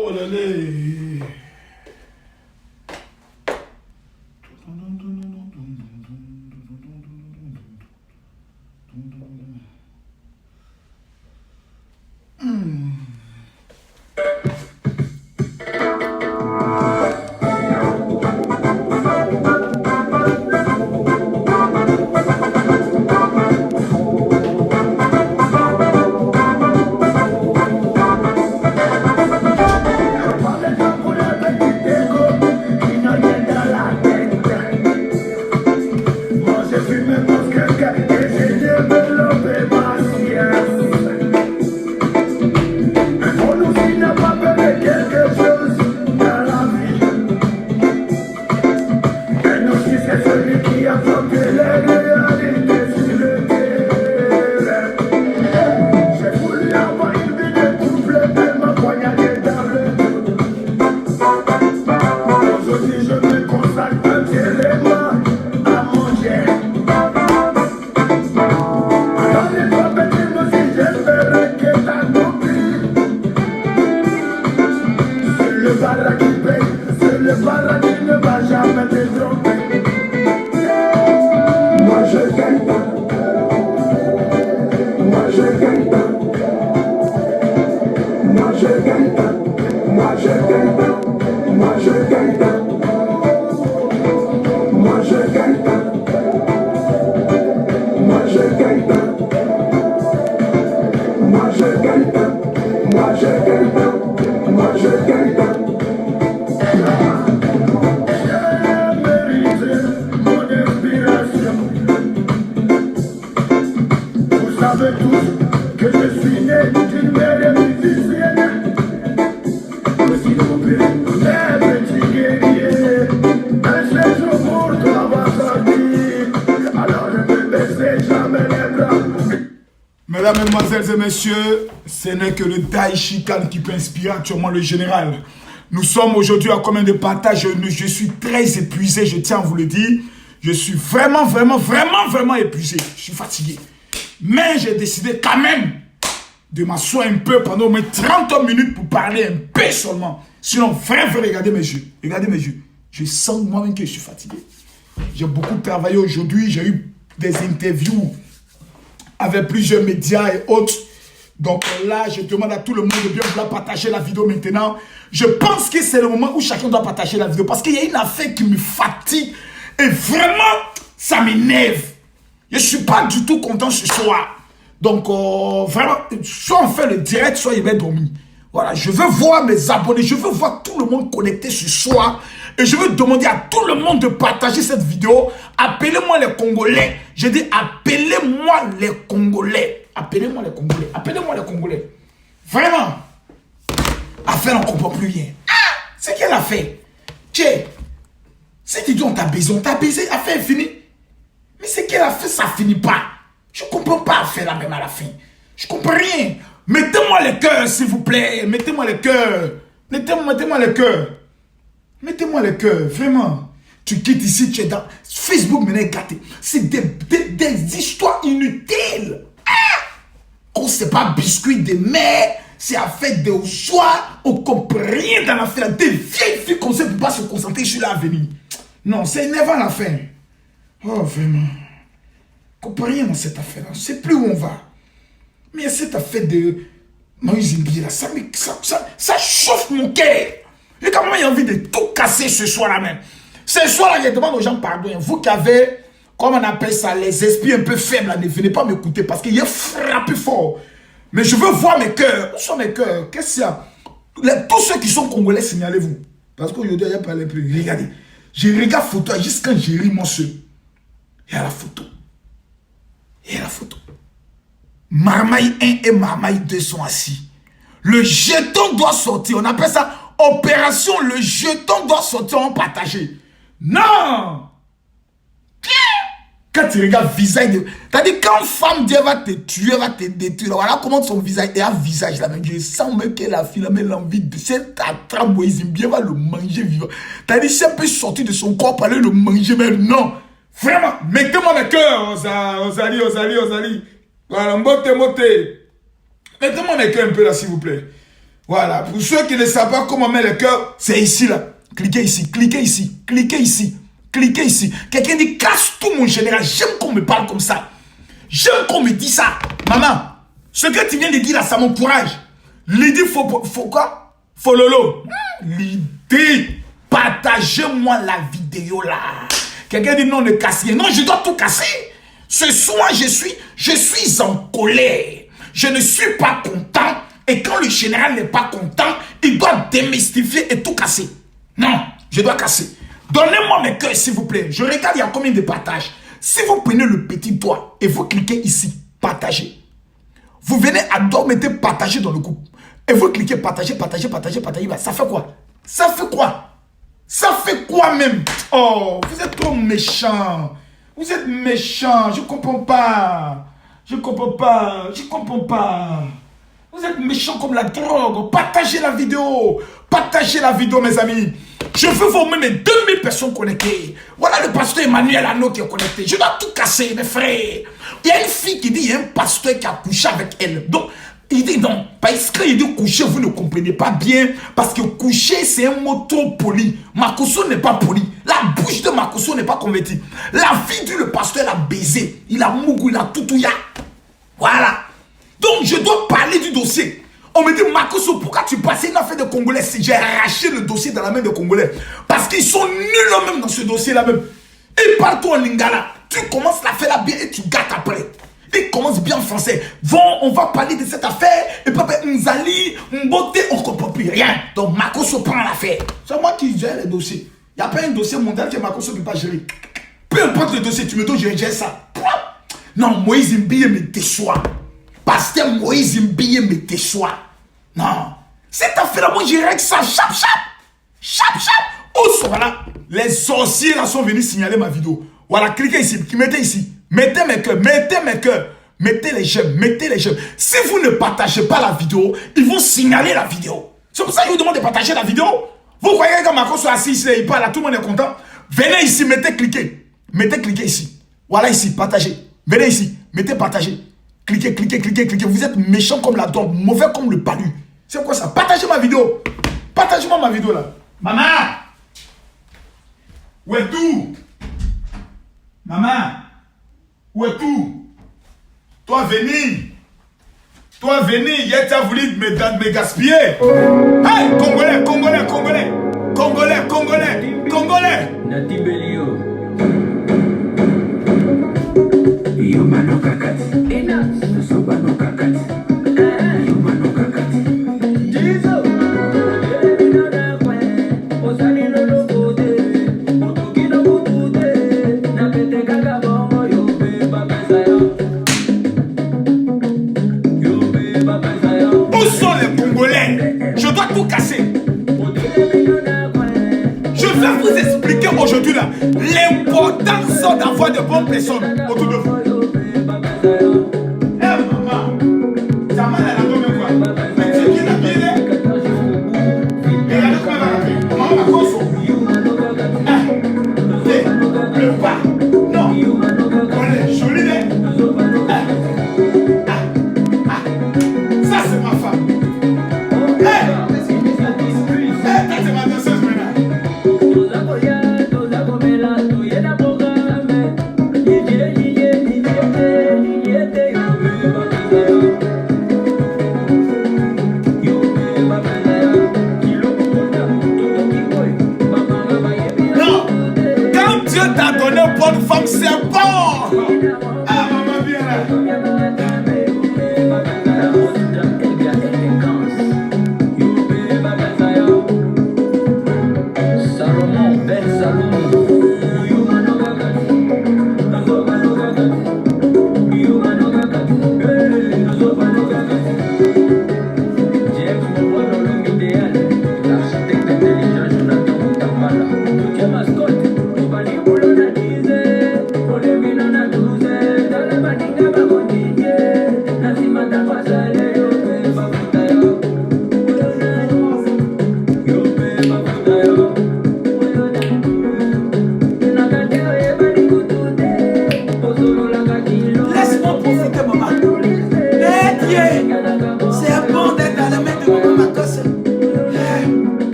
Oh là là. Mesdames, Mesdemoiselles et Messieurs, ce n'est que le Daichikan qui peut inspirer actuellement le général. Nous sommes aujourd'hui à combien de partages? Je suis très épuisé, je tiens à vous le dire. Je suis vraiment épuisé. Je suis fatigué. Mais j'ai décidé quand même de m'asseoir un peu pendant au moins 30 minutes pour parler un peu seulement. Sinon, vraiment, regardez mes yeux. Regardez mes yeux. Je sens moi-même que je suis fatigué. J'ai beaucoup travaillé aujourd'hui. J'ai eu des interviews avec plusieurs médias et autres. Donc là, je demande à tout le monde de bien vouloir partager la vidéo maintenant. Je pense que c'est le moment où chacun doit partager la vidéo. Parce qu'il y a une affaire qui me fatigue. Et vraiment, ça m'énerve. Je ne suis pas du tout content ce soir. Donc, vraiment, soit on fait le direct, soit il va dormir. Voilà, je veux voir mes abonnés. Je veux voir tout le monde connecté ce soir. Et je veux demander à tout le monde de partager cette vidéo. Appelez-moi les Congolais. Je dis appelez-moi les Congolais. Appelez-moi les Congolais. Appelez-moi les Congolais. Vraiment. Affaire, on ne comprend plus rien. Ah, c'est quelle affaire? Tiens, si tu dis on t'a baisé, affaire est finie. Mais c'est quelle affaire, ça finit pas. Je ne comprends pas affaire là même à la fin. Je ne comprends rien. Mettez-moi les cœurs, s'il vous plaît. Mettez-moi les cœurs. Mettez-moi les cœurs. Mettez-moi les cœurs, vraiment. Tu quittes ici, tu es dans... Facebook maintenant est gâté. C'est des histoires inutiles. Ah! On ne sait pas biscuit de mer, c'est affaire de soir. On ne comprend rien dans l'affaire. Des vieilles filles qu'on ne sait pas se concentrer sur l'avenir. Non, c'est énervant l'affaire. Oh, vraiment. On ne comprend rien dans cette affaire. On ne sait plus où on va. Mais il y a cette affaire de Moïse Mbila. Ça chauffe mon cœur. Et quand même, il y a envie de tout casser ce soir-là même. Ce soir-là, je demande aux gens pardon. Vous qui avez, comment on appelle ça, les esprits un peu faibles, là, ne venez pas m'écouter parce qu'il y a frappé fort. Mais je veux voir mes cœurs. Où sont mes cœurs? Qu'est-ce qu'il y a? Tous ceux qui sont congolais, signalez-vous. Parce qu'aujourd'hui, il n'y a pas les plus. Regardez. Je regarde photo, juste quand j'ai ri mon seul. Il y a la photo. Il y a la photo. Marmaille 1 et Marmaille 2 sont assis. Le jeton doit sortir. On appelle ça opération. Le jeton doit sortir en partagé. Non! Quand tu regardes le visage de... T'as-dit quand une femme Dieu va te tuer, va te détruire. Voilà comment son visage est un visage là. Je sens même que la fille a l'envie de... Cette attrape Moïse bien va le manger vivant. T'as-dit si elle peut sortir de son corps pour aller le manger, mais non. Vraiment, mettez-moi le cœur. Osali. Voilà, moté. Mettez-moi le cœur un peu là, s'il vous plaît. Voilà, pour ceux qui ne savent pas comment mettre le cœur, c'est ici là. Cliquez ici, cliquez ici, cliquez ici, cliquez ici. Quelqu'un dit casse tout mon général. J'aime qu'on me parle comme ça. J'aime qu'on me dise ça. Maman, ce que tu viens de dire là, ça m'encourage. L'idée, faut quoi? Faut lolo. L'idée, partagez-moi la vidéo là. Quelqu'un dit non, ne casse rien. Non, je dois tout casser. Ce soir, je suis en colère. Je ne suis pas content. Et quand le général n'est pas content, il doit démystifier et tout casser. Non, je dois casser. Donnez-moi mes cœurs, s'il vous plaît. Je regarde, il y a combien de partages. Si vous prenez le petit doigt et vous cliquez ici, partager. Vous venez à droite, mettez partager dans le groupe. Et vous cliquez partager, partager, partager, partager. Ça fait quoi? Ça fait quoi? Ça fait quoi même? Oh, vous êtes trop méchants. Vous êtes méchants. Je ne comprends pas. Je ne comprends pas. Je ne comprends pas. Vous êtes méchants comme la drogue. Partagez la vidéo. Partagez la vidéo, mes amis. Je veux former mes 2000 personnes connectées. Voilà le pasteur Emmanuel Anno qui est connecté. Je dois tout casser, mes frères. Il y a une fille qui dit, il y a un pasteur qui a couché avec elle. Donc, il dit non. Parce qu'il dit coucher, vous ne comprenez pas bien. Parce que coucher, c'est un mot trop poli. Makosso n'est pas poli. La bouche de Makosso n'est pas convertie. La fille du le pasteur, elle a baisé. Il a mougou, il a toutouya. Voilà. Donc, je dois parler du dossier. On me dit, Makosso, pourquoi tu passais une affaire de Congolais? J'ai arraché le dossier dans la main des Congolais. Parce qu'ils sont nuls même dans ce dossier-là même. Et partout en lingala, tu commences l'affaire là bien et tu gâtes après. Ils commencent bien en français. On va parler de cette affaire. Et papa, Nzali, Mbote, on ne comprend plus rien. Donc, Makosso prend l'affaire. C'est moi qui gère les dossiers. Il n'y a pas un dossier mondial que Makosso ne peut pas gérer. Peu importe le dossier, tu me dis, je gère ça. Non, Moïse Mbiye me déçoit. Pasteur Moïse Mbiye me déçoit. Non. Cette affaire-là, moi, je règle ça. Chap, chap. Chap, chap. Où sont là? Les sorciers là sont venus signaler ma vidéo. Voilà, cliquez ici. Mettez ici. Mettez mes cœurs. Mettez mes cœurs. Mettez les j'aime. Mettez les j'aime. Si vous ne partagez pas la vidéo, ils vont signaler la vidéo. C'est pour ça que je vous demande de partager la vidéo. Vous croyez que quand Makosso soit assis ici, il parle là, tout le monde est content? Venez ici, mettez cliquez. Mettez cliquez ici. Voilà ici, partagez. Venez ici, mettez partager. Cliquez, cliquez, cliquez, cliquez. Vous êtes méchants comme la drogue, mauvais comme le palu. C'est quoi ça? Partagez ma vidéo. Partagez-moi ma vidéo là. Maman! Où est tout? Maman! Où est tout? Toi, venez. Toi, venez. Hier, tu as voulu me gaspiller. Hey, Congolais, Congolais, Congolais. Congolais, Congolais, Congolais. Nati Belio. Yomano kakati. Ena. Sobano kakati. Yomano kakati. Jesus. Où sont les Congolais? Je dois tout casser. Je vais vous expliquer aujourd'hui là l'importance d'avoir de bonnes personnes autour de vous. Eh maman, ça m'a l'air de quoi? Mais tu qui l'a bien? Regardez comment elle va la faire. Maman va conso. Le pas. Non. On est joli, né? Ça c'est ma femme. C'est ma danseuse maintenant.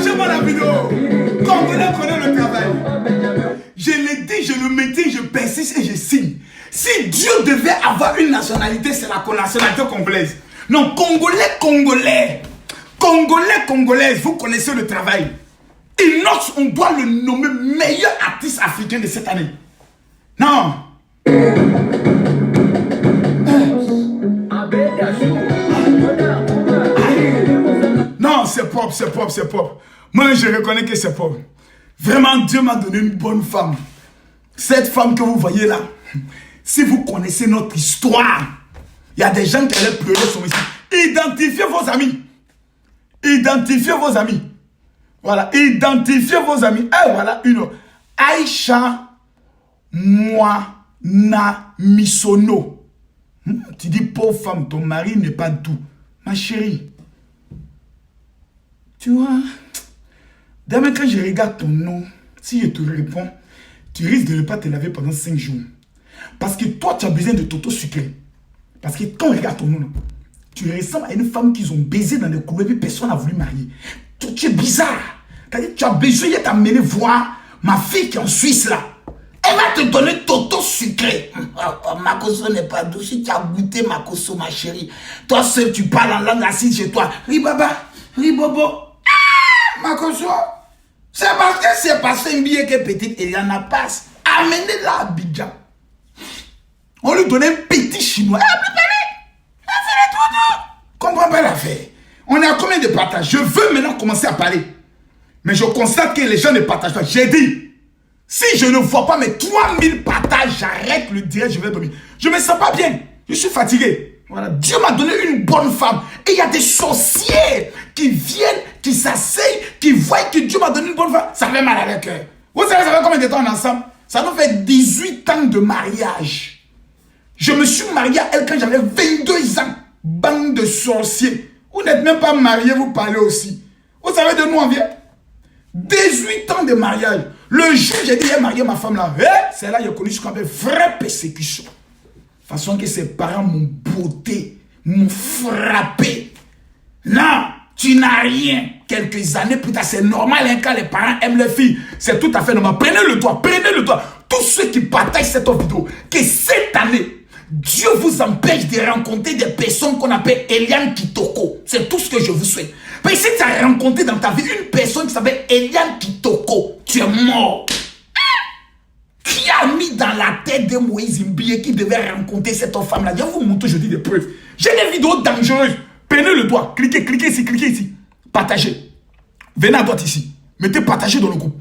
Partagez-moi la vidéo. Congolais connaît le travail. Je l'ai dit, je le mettais, je persiste et je signe. Si Dieu devait avoir une nationalité, c'est la nationalité congolaise. Non, Congolais, Congolaises, vous connaissez le travail. Inox, on doit le nommer meilleur artiste africain de cette année. Non. Non, c'est propre. Moi, je reconnais que c'est propre. Vraiment, Dieu m'a donné une bonne femme. Cette femme que vous voyez là, si vous connaissez notre histoire, il y a des gens qui allaient pleurer sur ici. Identifiez vos amis. Voilà, identifiez vos amis. Et voilà une. Aïcha Moana Misono. Tu dis, pauvre femme, ton mari n'est pas doux. Ma chérie, tu vois, demain quand je regarde ton nom, si je te réponds, tu risques de ne pas te laver pendant 5 jours. Parce que toi, tu as besoin de toto sucré. Parce que quand on regarde ton nom, tu ressembles à une femme qu'ils ont baisé dans le couloir et puis personne n'a voulu marier. Tu es bizarre. Tu as besoin de t'amener voir ma fille qui est en Suisse là. Elle va te donner toto sucré. Makoso n'est pas douce. Si tu as goûté Makoso, ma chérie, toi seul tu parles en langue assise chez toi. Ribaba, ribobo. Makoso, c'est parce que c'est passé une billet que petite Eliana passe. Amenez-la à Abidjan. On lui donnait un petit chinois. Elle a plus parlé. Elle fait les tout. Comprends pas l'affaire. On est à combien de partages? Je veux maintenant commencer à parler. Mais je constate que les gens ne partagent pas. J'ai dit, si je ne vois pas mes 3000 partages, j'arrête le direct, je vais dormir. Je ne me sens pas bien. Je suis fatigué. Voilà. Dieu m'a donné une bonne femme. Et il y a des sorciers qui viennent, qui s'asseyent, qui voient que Dieu m'a donné une bonne femme. Ça fait mal à leur cœur. Vous savez, ça fait combien de temps ensemble? Ça nous fait 18 ans de mariage. Je me suis marié à elle quand j'avais 22 ans. Bande de sorciers. Vous n'êtes même pas mariés, vous parlez aussi. Vous savez de nous on vient? 18 ans de mariage. Le jour où j'ai dit, j'ai marié ma femme là, c'est là que j'ai connu ce qu'on appelle vraie persécution. De façon que ses parents m'ont botté, m'ont frappé. Non, tu n'as rien. Quelques années plus tard, c'est normal hein, quand les parents aiment les filles. C'est tout à fait normal. Prenez-le doigt. Tous ceux qui partagent cette vidéo, que cette année, Dieu vous empêche de rencontrer des personnes qu'on appelle Eliane Kitoko. C'est tout ce que je vous souhaite. Mais si tu as rencontré dans ta vie une personne qui s'appelle Eliane Kitoko, tu es mort. Qui a mis dans la tête de Moïse Mbie qui devait rencontrer cette femme-là? Je vais vous montrer aujourd'hui des preuves. J'ai des vidéos dangereuses. Prenez le doigt. Cliquez ici. Partagez. Venez à droite ici. Mettez partager dans le groupe.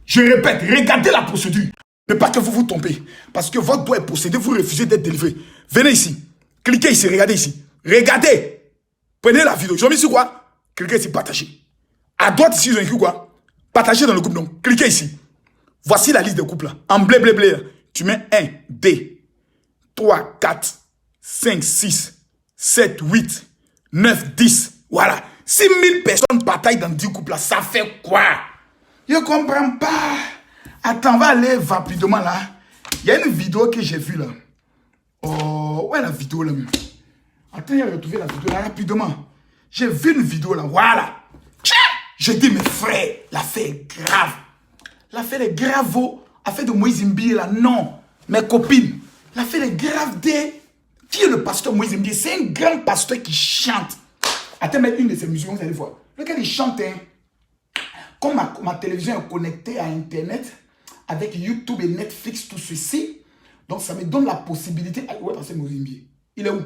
Je répète, regardez la procédure. Ne pas que vous vous trompez. Parce que votre doigt est possédé, vous refusez d'être délivré. Venez ici. Cliquez ici, regardez ici. Regardez. Prenez la vidéo. J'ai mis sur quoi? Cliquez ici, partagez. À droite ici, ils ont écrit quoi? Partagez dans le groupe. Donc, cliquez ici. Voici la liste des groupes là. En blé. Tu mets 1, 2, 3, 4, 5, 6, 7, 8, 9, 10. Voilà. 6000 personnes partagent dans 10 groupes là. Ça fait quoi? Je ne comprends pas. Attends, on va aller rapidement là. Il y a une vidéo que j'ai vue là. Oh, ouais, la vidéo là. Attends, j'ai retrouvé la vidéo là rapidement. J'ai vu une vidéo là. Voilà. Je dis, mes frères, l'affaire est grave. L'affaire est grave. L'affaire de Moïse Mbie là. Non. Mes copines. L'affaire est grave de. Qui est le pasteur Moïse Mbie? C'est un grand pasteur qui chante. Attends, mais une de ces musulmans, vous allez voir. Lequel il chante, hein. Comme ma télévision est connectée à Internet, avec YouTube et Netflix, tout ceci, donc ça me donne la possibilité... Ah, ouais, parce que Moïse Mbie. Il est où?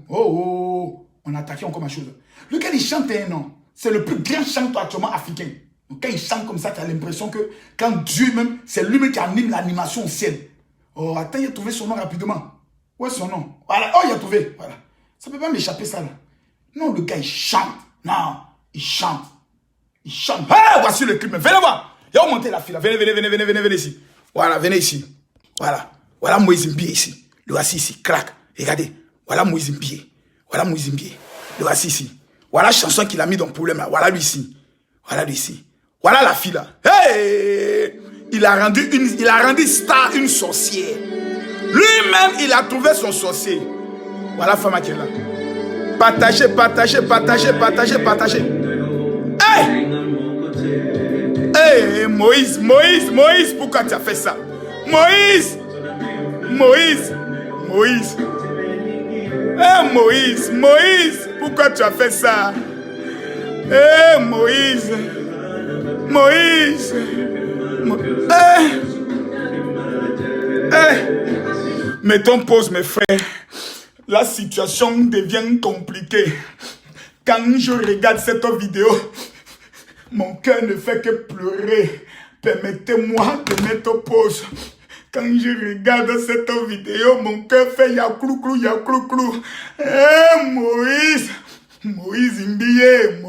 Oh, on a attaqué encore ma chose. Lequel il chante, hein, non. C'est le plus grand chanteur actuellement africain. Donc quand il chante comme ça, tu as l'impression que quand Dieu même, c'est lui-même qui anime l'animation au ciel. Oh, attends, il a trouvé son nom rapidement. Où est son nom? Voilà, oh, il a trouvé. Voilà. Ça ne peut pas m'échapper ça là. Non, le gars, il chante. Non, il chante. Il chante. Ah, voici le clip. Venez voir. Il a monté la file. Venez ici. Voilà, venez ici. Voilà. Voilà Moïse Mbie ici. Le voici ici. Crac. Regardez. Voilà Moïse Mbie. Le voici ici. Voilà la chanson qu'il a mis dans le problème là. Voilà lui ici. Voilà la fille là. Hey! Il a rendu star une sorcière. Lui-même, il a trouvé son sorcier. Voilà la femme qui est là. Partagez. Hey! Moïse, pourquoi tu as fait ça? Moïse, Moïse, pourquoi tu as fait ça? Moïse, mettons pause mes frères, la situation devient compliquée. Quand je regarde cette vidéo, mon cœur ne fait que pleurer. Permettez-moi de mettre pause. Quand je regarde cette vidéo, mon cœur fait yaklou. Moïse Imbiye.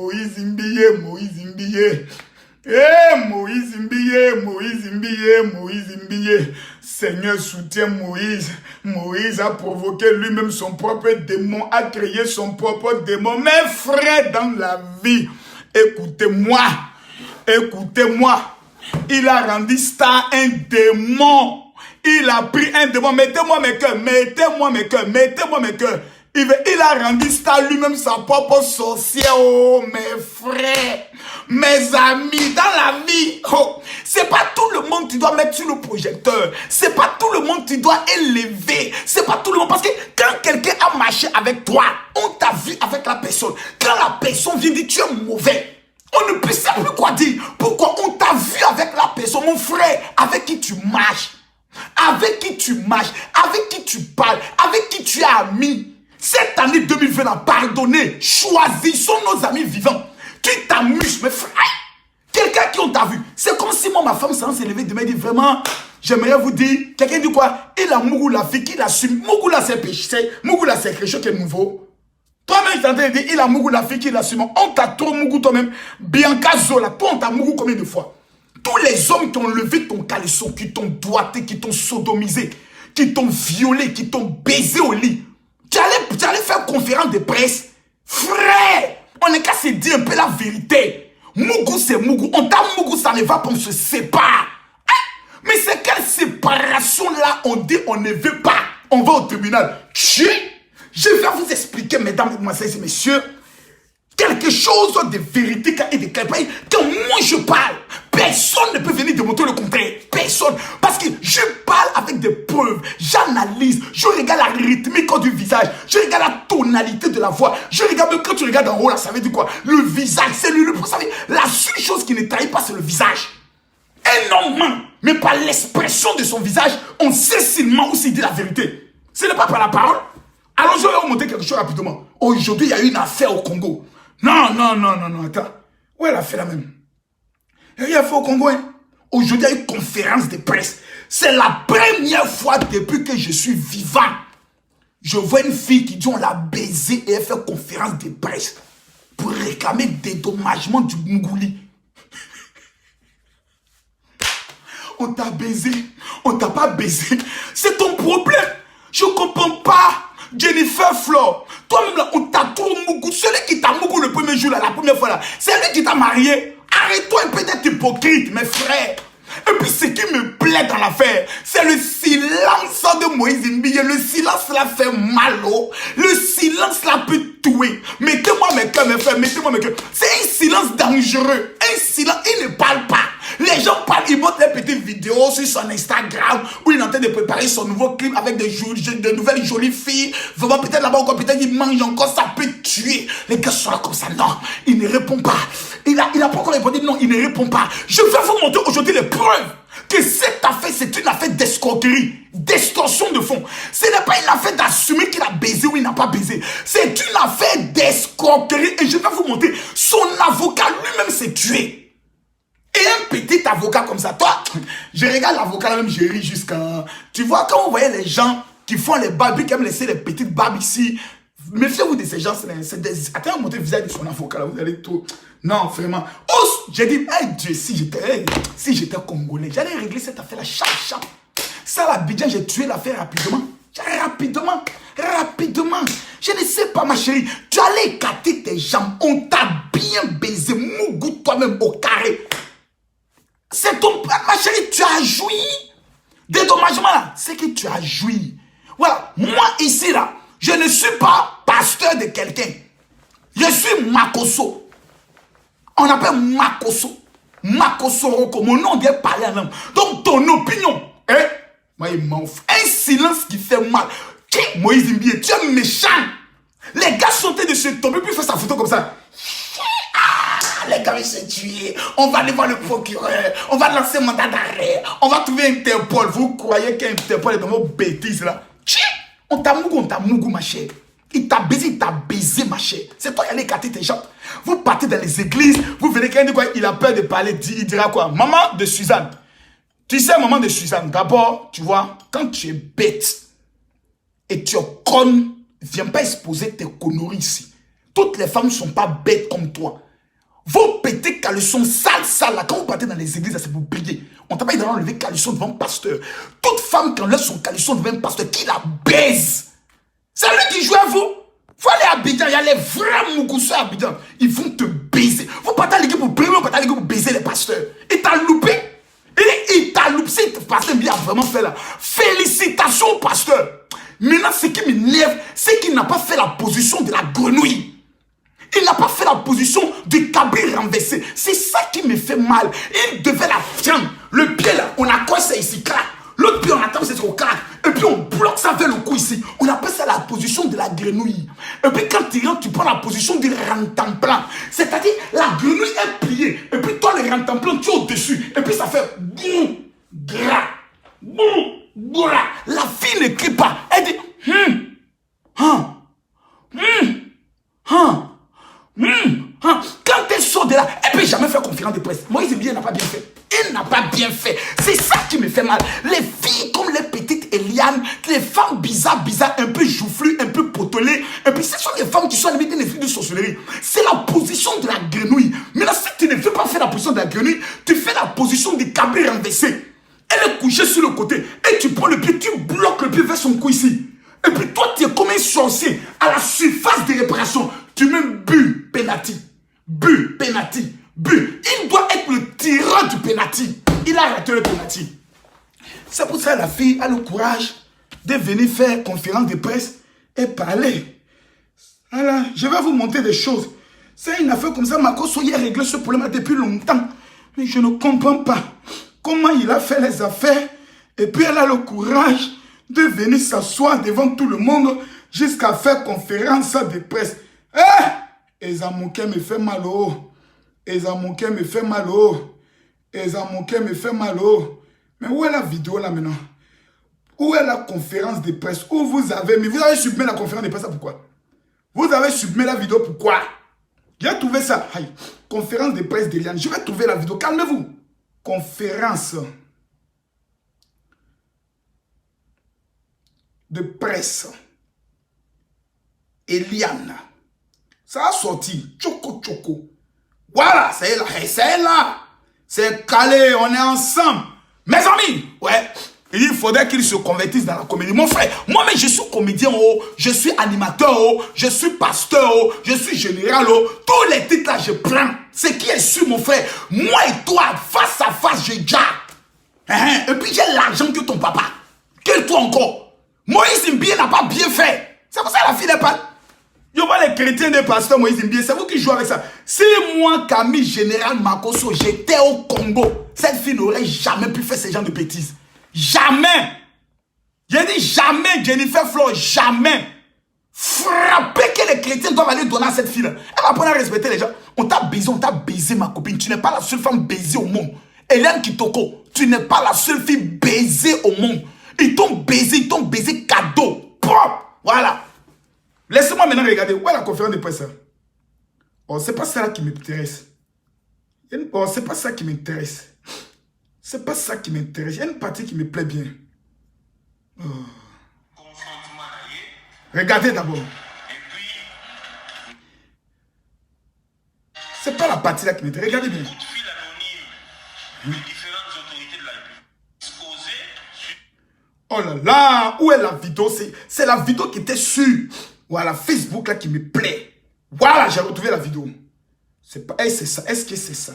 Seigneur, soutiens Moïse. Moïse a provoqué lui-même son propre démon, a créé son propre démon. Mes frères dans la vie, écoutez-moi. Il a rendu star un démon. Il a pris un démon. Mettez-moi mes cœurs. Il a rendu star lui-même sa propre sorcière. Oh, mes frères, mes amis, dans la vie, oh, c'est pas tout le monde que tu dois mettre sur le projecteur. C'est pas tout le monde que tu dois élever. C'est pas tout le monde. Parce que quand quelqu'un a marché avec toi, on t'a vu avec la personne. Quand la personne vient dire tu es mauvais, on ne peut plus quoi dire. Pourquoi on t'a vu avec la personne, mon frère, avec qui tu marches, avec qui tu parles, avec qui tu es ami. Cette année 2020, pardonnez, choisissons nos amis vivants. Tu t'amuses, mes frères. Quelqu'un qui on t'a vu. C'est comme si moi, ma femme, sans s'élever demain, dit vraiment, j'aimerais vous dire, quelqu'un dit quoi? Il a Mougou la fille qu'il assume. Mougou là, c'est péché. Mougou là, c'est quelque chose qui est nouveau. Toi-même, tu es en train de dire, il a Mougou la fille qu'il assume. On t'a trop Mougou toi-même. Bianca Zola, toi, on t'a Mougou combien de fois? Tous les hommes qui ont levé ton caleçon, qui t'ont doigté, qui t'ont sodomisé, qui t'ont violé, qui t'ont baisé au lit. Tu allais faire conférence de presse. Frère, on n'est qu'à se dire un peu la vérité. Mougou, c'est Mougou. On t'a Mougou, ça ne va pas, on se sépare. Hein? Mais c'est quelle séparation là on dit on ne veut pas. On va au tribunal. Je vais vous expliquer, mesdames, mesdemoiselles et messieurs, quelque chose de véridique et de clair. Quand moi je parle, personne ne peut venir démontrer le contraire. Personne. Parce que je parle avec des preuves. J'analyse. Je regarde la rythmique du visage. Je regarde la tonalité de la voix. Je regarde même quand tu regardes en haut là, ça veut dire quoi? Le visage, c'est vous savez, la seule chose qui ne trahit pas, c'est le visage. Un homme ment, mais par l'expression de son visage, on sait s'il ment ou s'il dit la vérité. Ce n'est pas par la parole. Alors je vais vous montrer quelque chose rapidement. Aujourd'hui, il y a eu une affaire au Congo. Non, attends. Où elle a fait la même? Il y a fait au Congo, hein? Aujourd'hui, il y a eu une conférence de presse. C'est la première fois depuis que je suis vivant. Je vois une fille qui dit on l'a baisé et elle fait conférence de presse pour réclamer dédommagement du Mougouli. On t'a baisé, on t'a pas baisé. C'est ton problème. Je comprends pas. Jennifer Flore, toi-même là, on t'a trop Mougou. Celui qui t'a Mougou le premier jour là, la première fois là, c'est lui qui t'a marié. Arrête-toi un peu d'être hypocrite, mes frères. Et puis ce qui me plaît dans l'affaire, c'est le silence de Moïse Imbiye. Le silence là fait mal. Oh. Le silence là peut tuer. Mettez-moi mes cœurs, mes frères, mettez-moi mes cœurs. C'est un silence dangereux. Un silence, il ne parle pas. Les gens parlent, ils montrent des petites vidéos sur son Instagram où il est en train de préparer son nouveau clip avec de nouvelles jolies filles. Vraiment, peut-être là-bas encore, peut-être il mange encore, ça peut tuer. Les gars sont là comme ça. Non, il ne répond pas. Il a pas encore répondu. Non, il ne répond pas. Je vais vous montrer aujourd'hui les preuves que cette affaire, c'est une affaire d'escroquerie, d'extorsion de fonds. Ce n'est pas une affaire d'assumer qu'il a baisé ou il n'a pas baisé. C'est une affaire d'escroquerie. Et je vais vous montrer, son avocat lui-même s'est tué. Et un petit avocat comme ça, toi, je regarde l'avocat là même, je ris jusqu'à... Tu vois, quand vous voyez les gens qui font les barbes, qui aiment laisser les petites barbes ici, méfiez-vous de ces gens, c'est des... Attends, montrer le visage de son avocat là, vous allez tout... Non, vraiment. Oh, j'ai dit, hey Dieu, si j'étais congolais, j'allais régler cette affaire là, chap. Ça, l'Abidjan, j'ai tué l'affaire rapidement. Rapidement. Je ne sais pas, ma chérie, tu allais écarter tes jambes, on t'a bien baisé, Mougou, toi-même au carré. C'est ton père, ma chérie, tu as joui. Dédommagement là, c'est que tu as joui. Voilà, moi ici là, je ne suis pas pasteur de quelqu'un. Je suis Makoso. On appelle Makoso. Makosoroko, mon nom vient parler en langue. Donc ton opinion, hein? Moi, il m'en fout. Un silence qui fait mal. Moïse Mbie, tu es méchant. Les gars sont en train de se tomber, puis il fait sa photo comme ça. Ah, les gars, ils se tuent. On va aller voir le procureur. On va lancer un mandat d'arrêt. On va trouver Interpol. Vous croyez qu'Interpol est dans vos bêtises là? On t'a mougou, ma chère. Il t'a baisé, ma chère. C'est toi qui allais écarter tes jambes. Vous partez dans les églises, vous venez quand il a peur de parler, il dira quoi? Maman de Suzanne. Tu sais, maman de Suzanne, d'abord, tu vois, quand tu es bête et tu es conne, viens pas exposer tes conneries ici. Toutes les femmes ne sont pas bêtes comme toi. Vos petits caleçons sales, là, quand vous partez dans les églises, c'est pour prier. On t'a pas dit d'enlever caleçon devant le pasteur. Toute femme qui enlève son caleçon devant le pasteur, qui la baise. C'est lui qui joue à vous. Faut aller à Abidjan, il y a les vrais mougousseux à Abidjan. Ils vont te baiser. Vous partez à l'église pour prier, vous partez à l'église pour baiser les pasteurs. Il t'a loupé. Il t'a loupé. Si le pasteur a vraiment fait là. Félicitations au pasteur. Maintenant, ce qui m'énerve, c'est qu'il n'a pas fait la position de la grenouille. Il n'a pas fait la position du cabri renversé. C'est ça qui me fait mal. Il devait la prendre. Le pied là, on a quoi ça ici, clac. L'autre pied, on attend, c'est au crack. Et puis on bloque ça vers le cou ici. On appelle ça la position de la grenouille. Et puis quand tu rentres, tu prends la position du rentemplant. C'est-à-dire, la grenouille est pliée. Et puis toi, le rentemplant, tu es au-dessus. Et puis ça fait boum, gras, boum, gras. La fille ne crie pas. Elle dit, Quand elle sort de là, elle ne peut jamais faire conférence de presse. Moïse Mbie n'a pas bien fait. Il n'a pas bien fait. C'est ça qui me fait mal. Les filles comme les petites Eliane, les femmes bizarres, un peu joufflues, un peu potelées. Et puis ce sont les femmes qui sont animées des filles de sorcellerie. C'est la position de la grenouille. Maintenant, si tu ne fais pas faire la position de la grenouille, tu fais la position du cabri renversé. Elle est couchée sur le côté. Et tu prends le pied, tu bloques le pied vers son cou ici. Et puis toi, tu es comme un sorcier à la surface des réparations. Tu mets bu, penalty. Bu, penalty. Bu. Il doit être le tireur du penalty. Il a raté le penalty. C'est pour ça que la fille a le courage de venir faire conférence de presse et parler. Voilà, je vais vous montrer des choses. C'est une affaire comme ça. Makoso a réglé ce problème depuis longtemps. Mais je ne comprends pas comment il a fait les affaires. Et puis elle a le courage de venir s'asseoir devant tout le monde jusqu'à faire conférence de presse. Ezamouké me fait mal au. Ezamouké me fait mal au. Ezamouké me fait mal au. Mais où est la vidéo là maintenant? Où est la conférence de presse? Où vous avez mis? Vous avez supprimé la conférence de presse, pourquoi? Vous avez supprimé la vidéo, pourquoi? J'ai trouvé ça. Aïe. Conférence de presse d'Eliane. Je vais trouver la vidéo. Calmez-vous. Conférence de presse. Eliane. Ça a sorti. Choco. Voilà, c'est là. C'est là. C'est calé. On est ensemble. Mes amis. Ouais. Il faudrait qu'ils se convertissent dans la comédie. Mon frère, moi-même, je suis comédien, je suis animateur, je suis pasteur, je suis général. Tous les titres là, je prends. Ce qui est sûr, mon frère. Moi et toi, face à face, j'ai déjà. Et puis j'ai l'argent que ton papa. Quel toi encore? Moïse Mbie n'a pas bien fait. C'est pour ça que la fille n'est pas. Je vois les chrétiens des pasteurs Moïse Mbie. C'est vous qui jouez avec ça. Si moi, Camille Général Makoso, j'étais au Congo, cette fille n'aurait jamais pu faire ce genre de bêtises. Jamais. J'ai dit jamais, Jennifer Flo, jamais. Frapper que les chrétiens doivent aller donner à cette fille. Elle va apprendre à respecter les gens. On t'a baisé ma copine. Tu n'es pas la seule femme baisée au monde. Hélène Kitoko, tu n'es pas la seule fille baisée au monde. Ils t'ont baisé cadeau. Propre. Voilà. Laissez-moi maintenant regarder. Où est la conférence de presse? Oh, c'est pas ça qui m'intéresse. Oh, c'est pas ça qui m'intéresse. C'est pas ça qui m'intéresse. Il y a une partie qui me plaît bien. Oh. Regardez d'abord. C'est pas la partie là qui m'intéresse. Regardez bien. Oh là là, où est la vidéo? C'est la vidéo qui était sur voilà, Facebook là qui me plaît. Voilà, j'ai retrouvé la vidéo. C'est pas, c'est ça. Est-ce que c'est ça?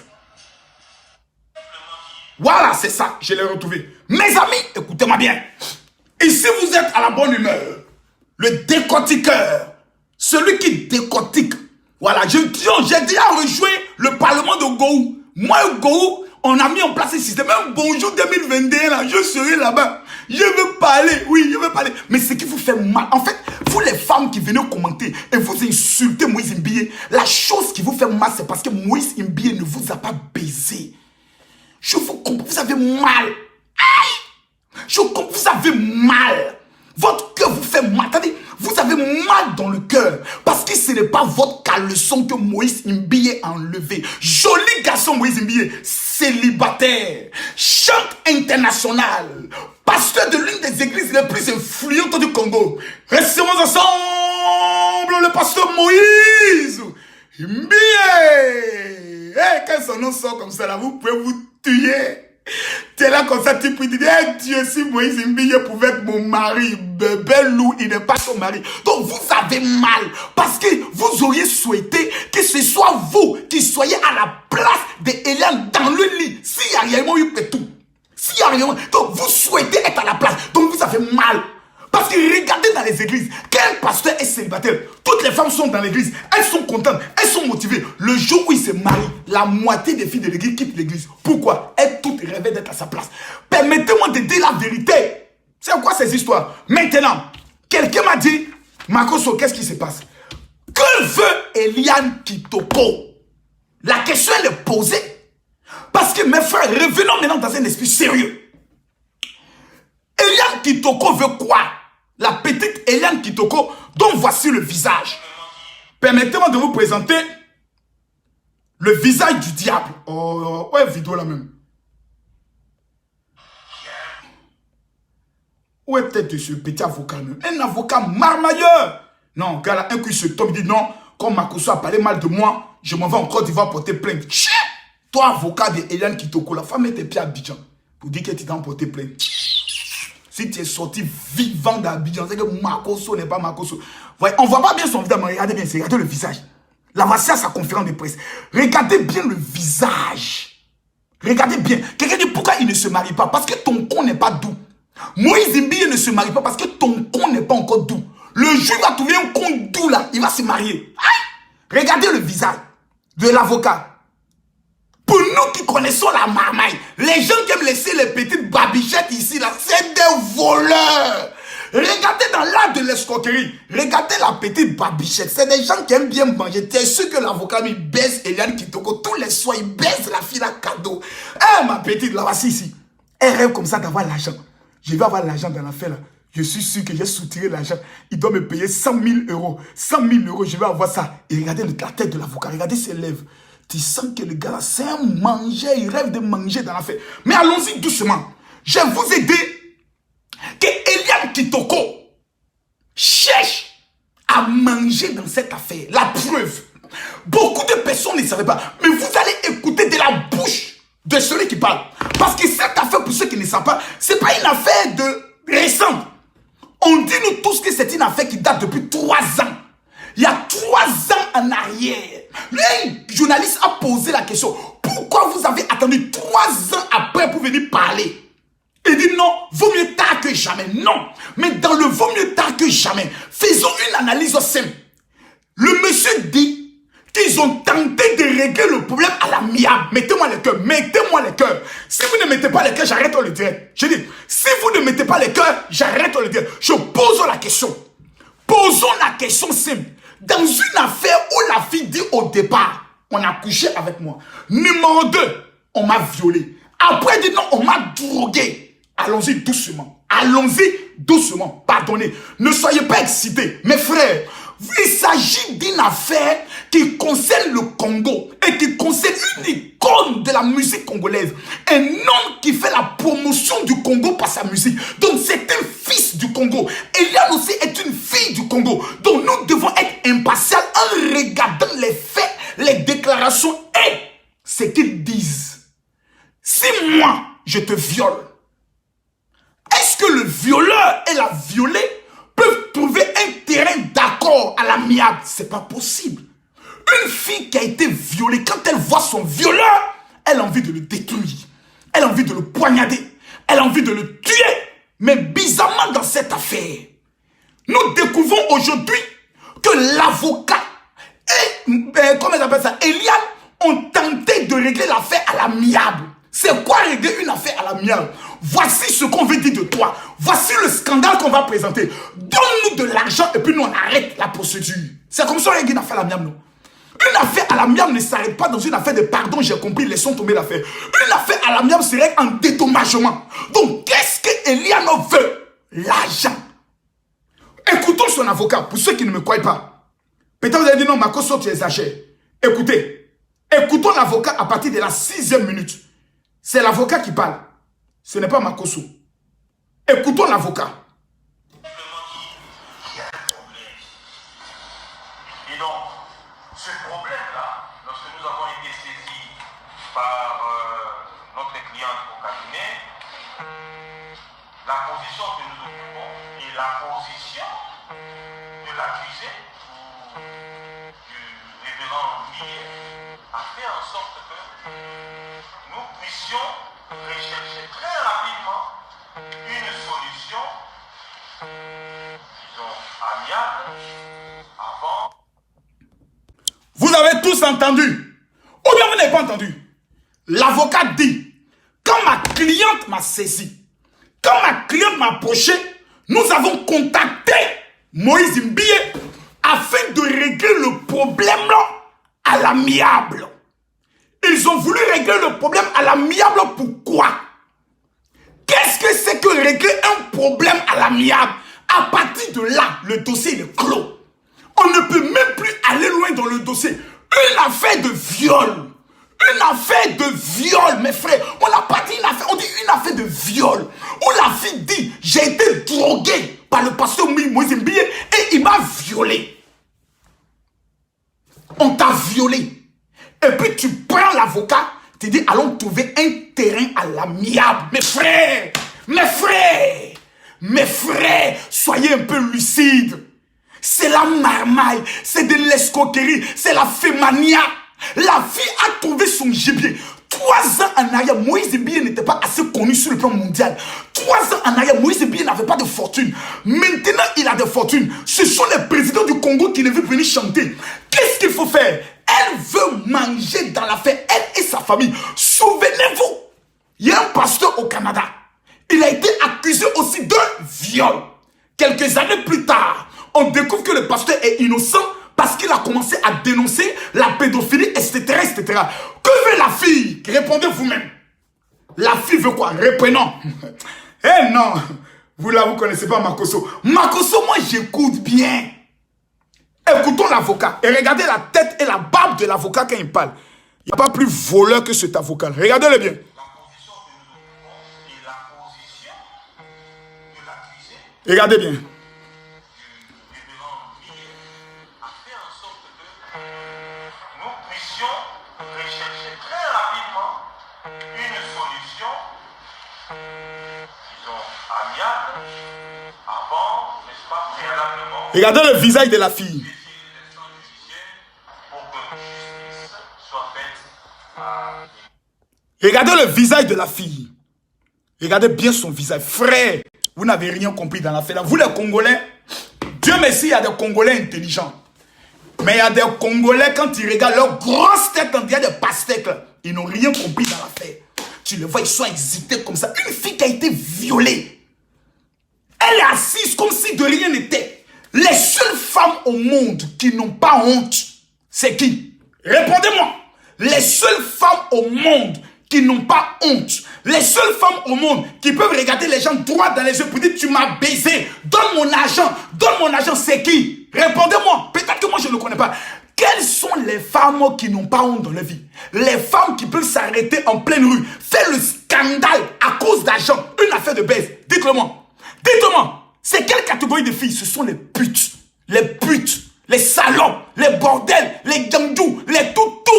Voilà, c'est ça. Je l'ai retrouvé. Mes amis, écoutez-moi bien. Ici, vous êtes à la bonne humeur. Le décortiqueur. Celui qui décortique. Voilà, j'ai déjà rejoint le Parlement de Gou. Moi, Go, on a mis en place un système. Même bonjour 2021, là, je serai là-bas. Je veux parler, oui, je veux parler. Mais ce qui vous fait mal, en fait, vous les femmes qui venez commenter et vous insultez Moïse Mbiye, la chose qui vous fait mal, c'est parce que Moïse Mbiye ne vous a pas baisé. Je vous comprends, vous avez mal. Aïe! Je comprends, vous avez mal. Votre cœur vous fait mal. Attendez, vous avez mal dans le cœur. Parce que ce n'est pas votre caleçon que Moïse Mbiye a enlevé. Joli garçon Moïse Mbiye, célibataire, chante international, pasteur de l'une des églises les plus influentes du Congo. Restons ensemble, le pasteur Moïse Mbiye. Hey, quand son nom sort comme ça, là, vous pouvez vous tuer. Tu es là comme ça, tu peux dire, hey, Dieu, si Moïse Mbiye pouvait être mon mari, bébé loup, il n'est pas ton mari. Donc vous avez mal, parce que vous auriez souhaité que ce soit vous qui soyez à la place d'Eliane dans le lit. S'il y a réellement eu tout. S'il y a réellement, donc vous souhaitez être à la place, donc vous avez mal. Parce que regardez dans les églises, quel pasteur est célibataire? Toutes les femmes sont dans l'église, elles sont contentes, elles sont motivées. Le jour où il se marie, la moitié des filles de l'église quittent l'église. Pourquoi? Elles toutes rêvaient d'être à sa place. Permettez-moi de dire la vérité. C'est quoi ces histoires? Maintenant, quelqu'un m'a dit, Makoso, qu'est-ce qui se passe? Que veut Eliane Kitoko? La question elle est posée. Parce que mes frères, revenons maintenant dans un esprit sérieux. Eliane Kitoko veut quoi? La petite Eliane Kitoko, dont voici le visage. Permettez-moi de vous présenter le visage du diable. Oh, ouais, vidéo là même. Où est peut-être ce petit avocat même? Un avocat marmailleur. Non, gars là, un coup il se tombe, il dit non, comme Makoso a parlé mal de moi, je m'en vais en Côte d'Ivoire porter plainte. Tchè! Toi, avocat de Eliane Kitoko, la femme met tes pieds à Abidjan pour dire que tu t'en porté plainte. Si tu es sorti vivant d'Abidjan, c'est que Makoso n'est pas Makoso. Voyez, on ne voit pas bien son visage, mais regardez bien, regardez le visage. La voici à sa conférence de presse. Regardez bien le visage. Regardez bien. Quelqu'un dit pourquoi il ne se marie pas? Parce que ton con n'est pas doux. Moïse Mbiye ne se marie pas parce que ton con n'est pas encore doux. Le jour où il va trouver un con doux là, il va se marier. Aïe! Regardez le visage de l'avocat. Pour nous qui connaissons la marmaille, les gens qui aiment laisser les petites babichettes ici, là, c'est des voleurs. Regardez dans l'art de l'escroquerie. Regardez la petite babichette. C'est des gens qui aiment bien manger. Tu es sûr que l'avocat lui baise Eliane Kitoko. Tous les soirs, il baise la fille à cadeau. Eh, ma petite, là, voici ici. Elle rêve comme ça d'avoir l'argent. Je vais avoir l'argent dans l'affaire, là. Je suis sûr que j'ai soutiré l'argent. Il doit me payer 100 000 euros. 100 000 euros, je vais avoir ça. Et regardez la tête de l'avocat. Regardez ses lèvres. Tu sens que le gars, c'est un mangeur. Il rêve de manger dans l'affaire. Mais allons-y doucement. Je vous ai dit que Eliane Kitoko cherche à manger dans cette affaire. La preuve. Beaucoup de personnes ne savaient pas. Mais vous allez écouter de la bouche de celui qui parle. Parce que cette affaire, pour ceux qui ne savent pas, ce n'est pas une affaire de récente. On dit nous tous que c'est une affaire qui date depuis 3 ans. Il y a 3 ans en arrière, le journaliste a posé la question, pourquoi vous avez attendu 3 ans après pour venir parler? Il dit non, vaut mieux tard que jamais. Non, mais dans le vaut mieux tard que jamais, faisons une analyse simple. Le monsieur dit qu'ils ont tenté de régler le problème à l'amiable. Mettez-moi le cœur, mettez-moi le cœur. Si vous ne mettez pas le cœur, j'arrête le direct. Je dis, si vous ne mettez pas le cœur, j'arrête le direct. Je pose la question. Posons la question simple. Dans une affaire où la fille dit au départ, on a couché avec moi. Numéro 2, on m'a violé. Après, elle dit non, on m'a drogué. Allons-y doucement. Allons-y doucement. Pardonnez. Ne soyez pas excités. Mes frères, il s'agit d'une affaire qui concerne le Congo et qui concerne une icône de la musique congolaise. Un homme qui fait la promotion du Congo par sa musique. Donc c'est un fils du Congo. Eliane aussi est une fille du Congo. Donc nous devons être impatients en regardant les faits, les déclarations et ce qu'ils disent. Si moi, je te viole, est-ce que le violeur et la violée peuvent trouver un terrain d'accord à l'amiable? C'est pas possible. Une fille qui a été violée, quand elle voit son violeur, elle a envie de le détruire. Elle a envie de le poignarder. Elle a envie de le tuer. Mais bizarrement dans cette affaire, nous découvrons aujourd'hui que l'avocat et, comment on appelle ça, Eliane, ont tenté de régler l'affaire à l'amiable. C'est quoi régler une affaire à l'amiable? Voici ce qu'on veut dire de toi. Voici le scandale qu'on va présenter. Donne-nous de l'argent et puis nous on arrête la procédure. C'est comme ça qu'on règle une affaire à l'amiable, non? Une affaire à l'amiable ne s'arrête pas dans une affaire de pardon, j'ai compris, laissons tomber l'affaire. Une affaire à l'amiable se règle en dédommagement. Donc, qu'est-ce que Eliano veut? L'argent. Écoutons son avocat, pour ceux qui ne me croient pas. Peut-être vous allez dire non, Makosso, tu exagères. Écoutez, écoutons l'avocat à partir de la 6e minute. C'est l'avocat qui parle. Ce n'est pas Makosso. Écoutons l'avocat. Et donc, ce problème-là, lorsque nous avons été saisis par notre cliente au cabinet, la position que nous occupons et la position de l'accusé du révérend Louis a fait en sorte que nous puissions rechercher très rapidement une solution, disons, amiable avant. Vous avez tous entendu, ou bien vous n'avez pas entendu. L'avocat dit, quand ma cliente m'a saisi, quand ma cliente m'a approché, nous avons contacté Moïse Mbie afin de régler le problème à l'amiable. Ils ont voulu régler le problème à l'amiable, pourquoi? Qu'est-ce que c'est que régler un problème à l'amiable? À partir de là, le dossier est clos. On ne peut même plus aller loin dans le dossier. Une affaire de viol. Une affaire de viol, mes frères. On n'a pas dit une affaire, on dit une affaire de viol. Où la fille dit, j'ai été drogué par le pasteur Moïse Mbie et il m'a violé. On t'a violé. Et puis tu prends l'avocat, tu dis, allons trouver un terrain à l'amiable. Mes frères, mes frères, mes frères, soyez un peu lucides. C'est la marmaille, c'est de l'escroquerie, c'est la fémania. La fille a trouvé son gibier. 3 ans en arrière, Moïse Mbie n'était pas assez connu sur le plan mondial. 3 ans en arrière, Moïse Mbie n'avait pas de fortune. Maintenant, il a de fortune. Ce sont les présidents du Congo qui ne veulent venir chanter. Qu'est-ce qu'il faut faire? Elle veut manger dans l'affaire, elle et sa famille. Souvenez-vous, il y a un pasteur au Canada. Il a été accusé aussi de viol. Quelques années plus tard, on découvre que le pasteur est innocent parce qu'il a commencé à dénoncer la pédophilie, etc., etc. Que veut la fille? Répondez vous-même. La fille veut quoi? Reprenons. Eh non, vous là, vous ne connaissez pas Makosso. Makosso, moi, j'écoute bien. Écoutons l'avocat. Et regardez la tête et la barbe de l'avocat quand il parle. Il n'y a pas plus voleur que cet avocat. Regardez-le bien. Regardez bien. Regardez le visage de la fille. Regardez le visage de la fille. Regardez bien son visage. Frère, vous n'avez rien compris dans l'affaire. Vous les Congolais, Dieu merci, il y a des Congolais intelligents. Mais il y a des Congolais, quand ils regardent leur grosse tête, quand il y a des pastèques, ils n'ont rien compris dans l'affaire. Tu les vois, ils sont excités comme ça. Une fille qui a été violée. Elle est assise comme si de rien n'était. Les seules femmes au monde qui n'ont pas honte, c'est qui? Répondez-moi. Les seules femmes au monde qui n'ont pas honte, les seules femmes au monde qui peuvent regarder les gens droit dans les yeux pour dire tu m'as baisé, donne mon argent, c'est qui? Répondez-moi. Peut-être que moi je ne connais pas. Quelles sont les femmes qui n'ont pas honte dans leur vie? Les femmes qui peuvent s'arrêter en pleine rue, faire le scandale à cause d'argent, une affaire de baise. Dites-le-moi. Dites-moi. C'est quelle catégorie de filles? Ce sont les putes, les salons, les bordels, les gandous, les toutous.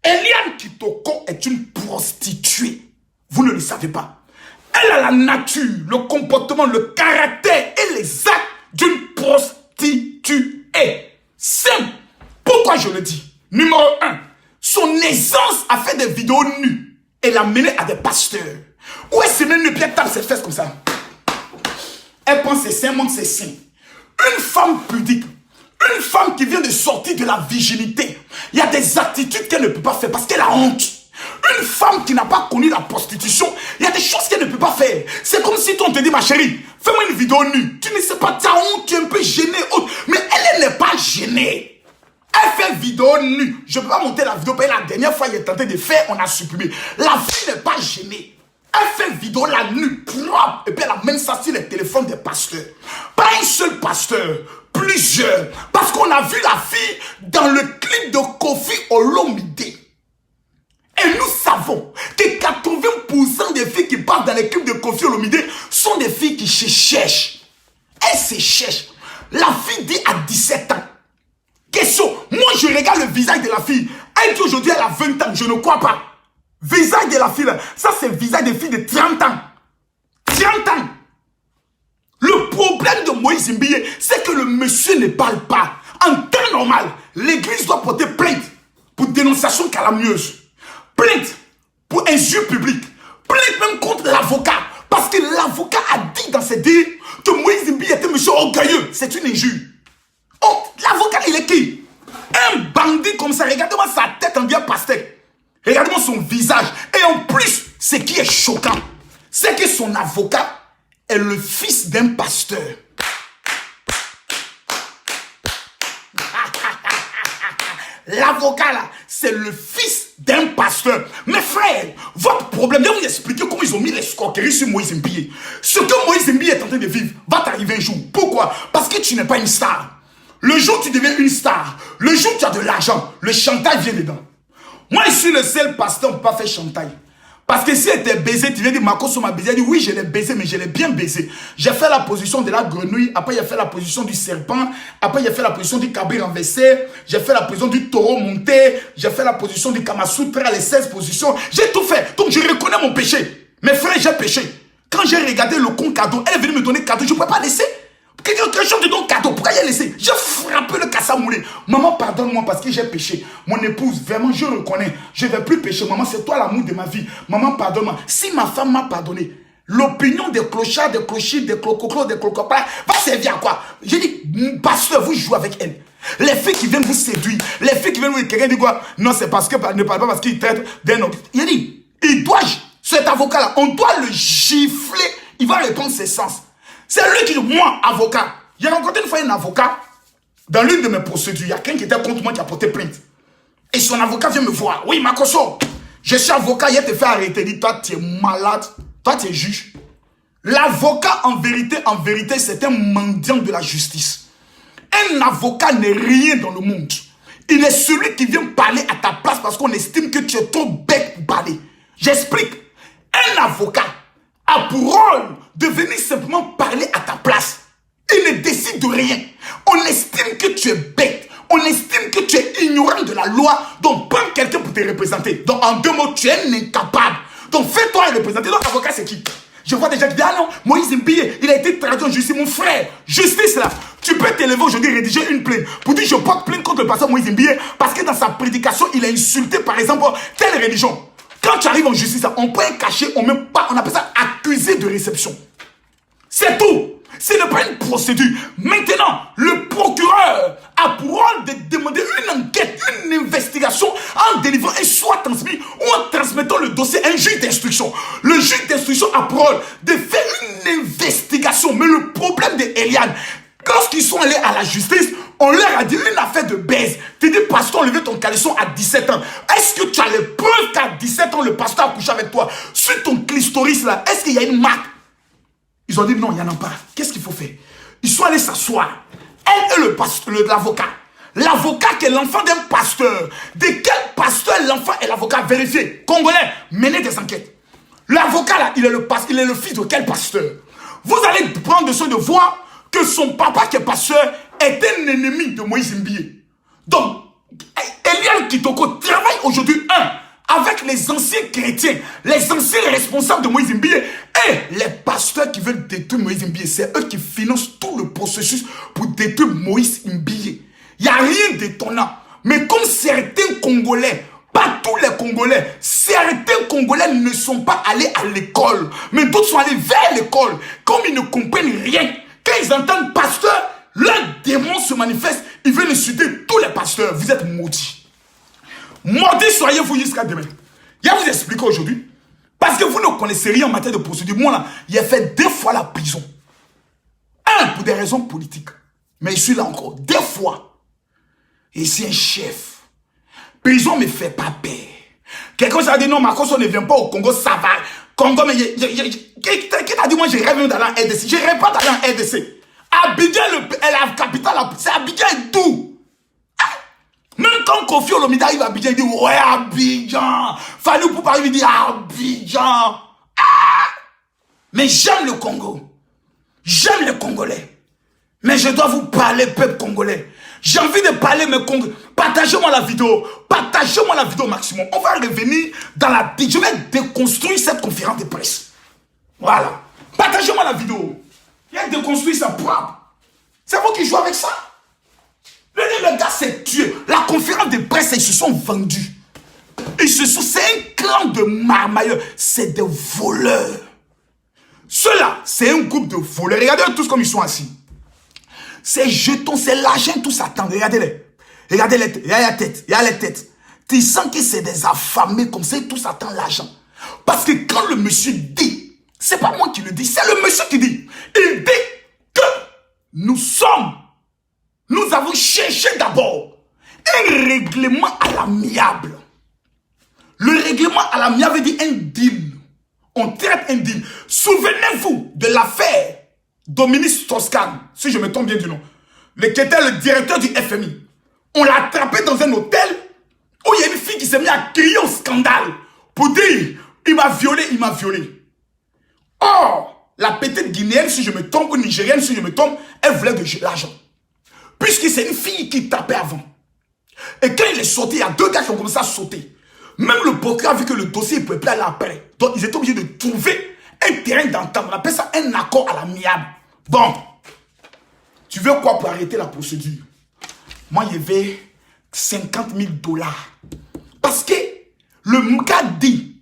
Eliane Kitoko est une prostituée. Vous ne le savez pas. Elle a la nature, le comportement, le caractère et les actes d'une prostituée. Simple. Pourquoi je le dis? Numéro 1, son aisance à faire des vidéos nues et l'a mené à des pasteurs. Où est-ce que le pied tape ses fesses comme ça? Elle prend ses seins, monte ses seins. Une femme pudique, Une femme qui vient de sortir de la virginité, il y a des attitudes qu'elle ne peut pas faire parce qu'elle a honte. Une femme qui n'a pas connu la prostitution, il y a des choses qu'elle ne peut pas faire. C'est comme si on te dit, ma chérie, fais-moi une vidéo nue. Tu ne sais pas, tu as honte, tu es un peu gênée. Mais elle n'est pas gênée. Elle fait vidéo nue. Je ne peux pas monter la vidéo. La dernière fois, il a tenté de faire, on a supprimé. La fille n'est pas gênée. Elle fait vidéo la nue, propre. Et puis elle amène ça sur les téléphones des pasteurs. Pas un seul pasteur. Plusieurs. Parce qu'on a vu la fille dans le clip de Kofi Olomide. Et nous savons que 80% des filles qui partent dans les clips de Kofi Olomide sont des filles qui se cherchent. Elles se cherchent. La fille dit à 17 ans. Question. Moi, je regarde le visage de la fille. Elle dit aujourd'hui, elle a 20 ans. Je ne crois pas. Visage de la fille, là, ça c'est le visage des filles de 30 ans. 30 ans. Le problème de Moïse Mbiye, c'est que le monsieur ne parle pas. En temps normal, l'église doit porter plainte pour dénonciation calamieuse. Plainte pour injure publique. Plainte même contre l'avocat. Parce que l'avocat a dit dans ses dires que Moïse Mbiye était monsieur orgueilleux. C'est une injure. Oh, l'avocat, il est qui? Un bandit comme ça. Regardez-moi sa tête en vieux pastèque. Regardez-moi son visage. Et en plus, ce qui est choquant, c'est que son avocat est le fils d'un pasteur. L'avocat là, c'est le fils d'un pasteur. Mes frères, votre problème, je vais vous expliquer comment ils ont mis l'escroquerie sur Moïse Mbiye. Ce que Moïse Mbiye est en train de vivre va t'arriver un jour. Pourquoi? Parce que tu n'es pas une star. Le jour où tu deviens une star, le jour où tu as de l'argent, le chantage vient dedans. Moi, je suis le seul pasteur qui n'a pas fait chantage. Parce que si elle était baisé, tu viens dire, Makoso m'a baisé. Elle dit, oui, je l'ai baisé, mais je l'ai bien baisé. J'ai fait la position de la grenouille. Après, j'ai fait la position du serpent. Après, j'ai fait la position du cabri renversé. J'ai fait la position du taureau monté. J'ai fait la position du Kamasutra, les 16 positions. J'ai tout fait. Donc, je reconnais mon péché. Mes frères, j'ai péché. Quand j'ai regardé le con cadeau, elle est venue me donner cadeau. Je ne pouvais pas laisser. Quelque chose de ton cadeau, pourquoi il a laissé? J'ai frappé le cassamoulé. Maman, pardonne-moi parce que j'ai péché. Mon épouse, vraiment, je reconnais. Je ne vais plus pécher. Maman, c'est toi l'amour de ma vie. Maman, pardonne-moi. Si ma femme m'a pardonné, l'opinion des clochards, des clochers, des clococlos, des clocopars va servir à quoi? J'ai dit, pasteur, vous jouez avec elle. Les filles qui viennent vous séduire, les filles qui viennent vous quelqu'un dit quoi? Non, c'est parce que ne parle pas parce qu'il traite d'un homme. Il a dit, il doit, cet avocat-là, on doit le gifler. Il va répondre ses sens. C'est lui qui dit, moi, avocat. J'ai rencontré une fois un avocat dans l'une de mes procédures. Il y a quelqu'un qui était contre moi qui a porté plainte. Et son avocat vient me voir. Oui, Makoso, je suis avocat, il te fait arrêter. Il dit, toi, tu es malade. Toi, tu es juge. L'avocat, en vérité, c'est un mendiant de la justice. Un avocat n'est rien dans le monde. Il est celui qui vient parler à ta place parce qu'on estime que tu es trop bête pour parler. J'explique. Un avocat a pour rôle de venir simplement parler à ta place. Il ne décide de rien. On estime que tu es bête. On estime que tu es ignorant de la loi. Donc, prends quelqu'un pour te représenter. Donc, en deux mots, tu es un incapable. Donc, fais-toi un représentant. Donc, avocat, c'est qui? Je vois déjà qui dit, ah non, Moïse Mbiye, il a été traduit en justice. Mon frère, justice là, tu peux t'élever aujourd'hui et rédiger une plainte pour dire, je porte plainte contre le pasteur Moïse Mbiye parce que dans sa prédication, il a insulté, par exemple, telle religion. Quand tu arrives en justice, on peut cacher, on appelle ça accusé de réception. C'est tout. Ce n'est pas une procédure. Maintenant, le procureur a pour rôle de demander une enquête, une investigation en délivrant un soit transmis ou en transmettant le dossier à un juge d'instruction. Le juge d'instruction a pour rôle de faire une investigation. Mais le problème de Eliane, lorsqu'ils sont allés à la justice, on leur a dit une affaire de baise. Tu dis, pasteur, enlevé ton caleçon à 17 ans. Est-ce que tu as les preuves qu'à 17 ans, le pasteur a couché avec toi? Sur ton clitoris là, est-ce qu'il y a une marque? Ils ont dit non, il n'y en a pas. Qu'est-ce qu'il faut faire? Ils sont allés s'asseoir. Elle et l'avocat. L'avocat qui est l'enfant d'un pasteur. De quel pasteur l'enfant est l'avocat? Vérifié. Congolais, menez des enquêtes. L'avocat là, il est le fils de quel pasteur? Vous allez prendre soin de voir que son papa qui est pasteur est un ennemi de Moïse Mbiye. Donc, Eliane Kitoko travaille aujourd'hui, avec les anciens chrétiens, les anciens responsables de Moïse Mbiye et les pasteurs qui veulent détruire Moïse Mbiye. C'est eux qui financent tout le processus pour détruire Moïse Mbiye. Il n'y a rien d'étonnant. Mais comme certains Congolais, pas tous les Congolais, certains Congolais ne sont pas allés à l'école, mais d'autres sont allés vers l'école. Comme ils ne comprennent rien, quand ils entendent pasteur, Le démon se manifeste, il veut insulter tous les pasteurs. Vous êtes maudits. Maudits soyez-vous jusqu'à demain. Je vais vous expliquer aujourd'hui. Parce que vous ne connaissez rien en matière de procédure. Moi, là, j'ai fait 2 fois la prison. 1, pour des raisons politiques. Mais je suis là encore 2 fois. Et c'est un chef. Prison ne me fait pas peur. Quelqu'un s'est dit non, ma cause, on ne vient pas au Congo, ça va. Congo, mais qui t'a dit, moi, je rêve même d'aller en RDC. Je rêve pas d'aller en RDC. Abidjan, la capitale, c'est Abidjan et tout. Même quand Kofi Olomide arrive à Abidjan, il dit ouais, Abidjan. Fallou pour Paris, il dit Abidjan. Mais j'aime le Congo. J'aime les Congolais. Mais je dois vous parler, peuple congolais. J'ai envie de parler, mes Congolais. Partagez-moi la vidéo. Partagez-moi la vidéo au maximum. On va revenir dans la... Je vais déconstruire cette conférence de presse. Voilà. Partagez-moi la vidéo. Il a déconstruit ça propre. C'est vous qui jouez avec ça. Le gars s'est tué. La conférence de presse, ils se sont vendus. C'est un clan de marmailleurs. C'est des voleurs. Ceux-là, c'est un groupe de voleurs. Regardez tous comme ils sont assis. Ces jetons, c'est l'argent, tout ça. Regardez-les. Regardez les têtes. Il y a la tête. Il y a les têtes. Tu sens que c'est des affamés comme ça. Tout ça attend l'argent. Parce que quand le monsieur dit, c'est pas moi qui le dis, c'est le monsieur qui dit. Il dit que nous avons cherché d'abord un règlement à l'amiable. Le règlement à l'amiable dit un deal. On traite un deal. Souvenez-vous de l'affaire Dominique Strauss-Kahn, si je me trompe bien du nom, qui était le directeur du FMI. On l'a attrapé dans un hôtel où il y a une fille qui s'est mise à crier au scandale pour dire il m'a violé, il m'a violé. Or, la petite Guinéenne, si je me trompe, ou Nigérienne, si je me trompe, elle voulait de l'argent. Puisque c'est une fille qui tapait avant. Et quand il est sorti, il y a 2 gars qui ont commencé à sauter. Même le procureur a vu que le dossier ne pouvait plus aller après. Donc, ils étaient obligés de trouver un terrain d'entente. On appelle ça un accord à l'amiable. Bon, tu veux quoi pour arrêter la procédure? Moi, il y avait 50 000 $. Parce que le gars dit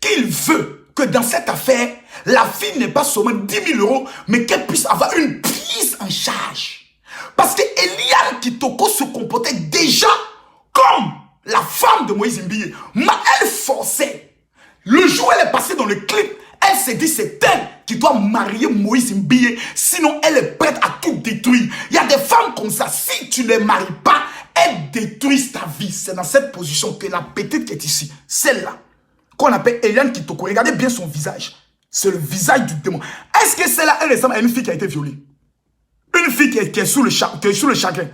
qu'il veut que dans cette affaire, la fille n'ait pas seulement 10 000 €, mais qu'elle puisse avoir une prise en charge. Parce que Eliane Kitoko se comportait déjà comme la femme de Moïse Mbiye. Mais elle forçait. Le jour où elle est passée dans le clip, elle s'est dit c'est elle qui doit marier Moïse Mbiye. Sinon, elle est prête à tout détruire. Il y a des femmes comme ça. Si tu ne les maries pas, elles détruisent ta vie. C'est dans cette position que la petite qui est ici, celle-là, qu'on appelle Eliane Kitoko. Regardez bien son visage. C'est le visage du démon. Est-ce que celle-là, elle ressemble à une fille qui a été violée? Une fille qui est sous le chagrin.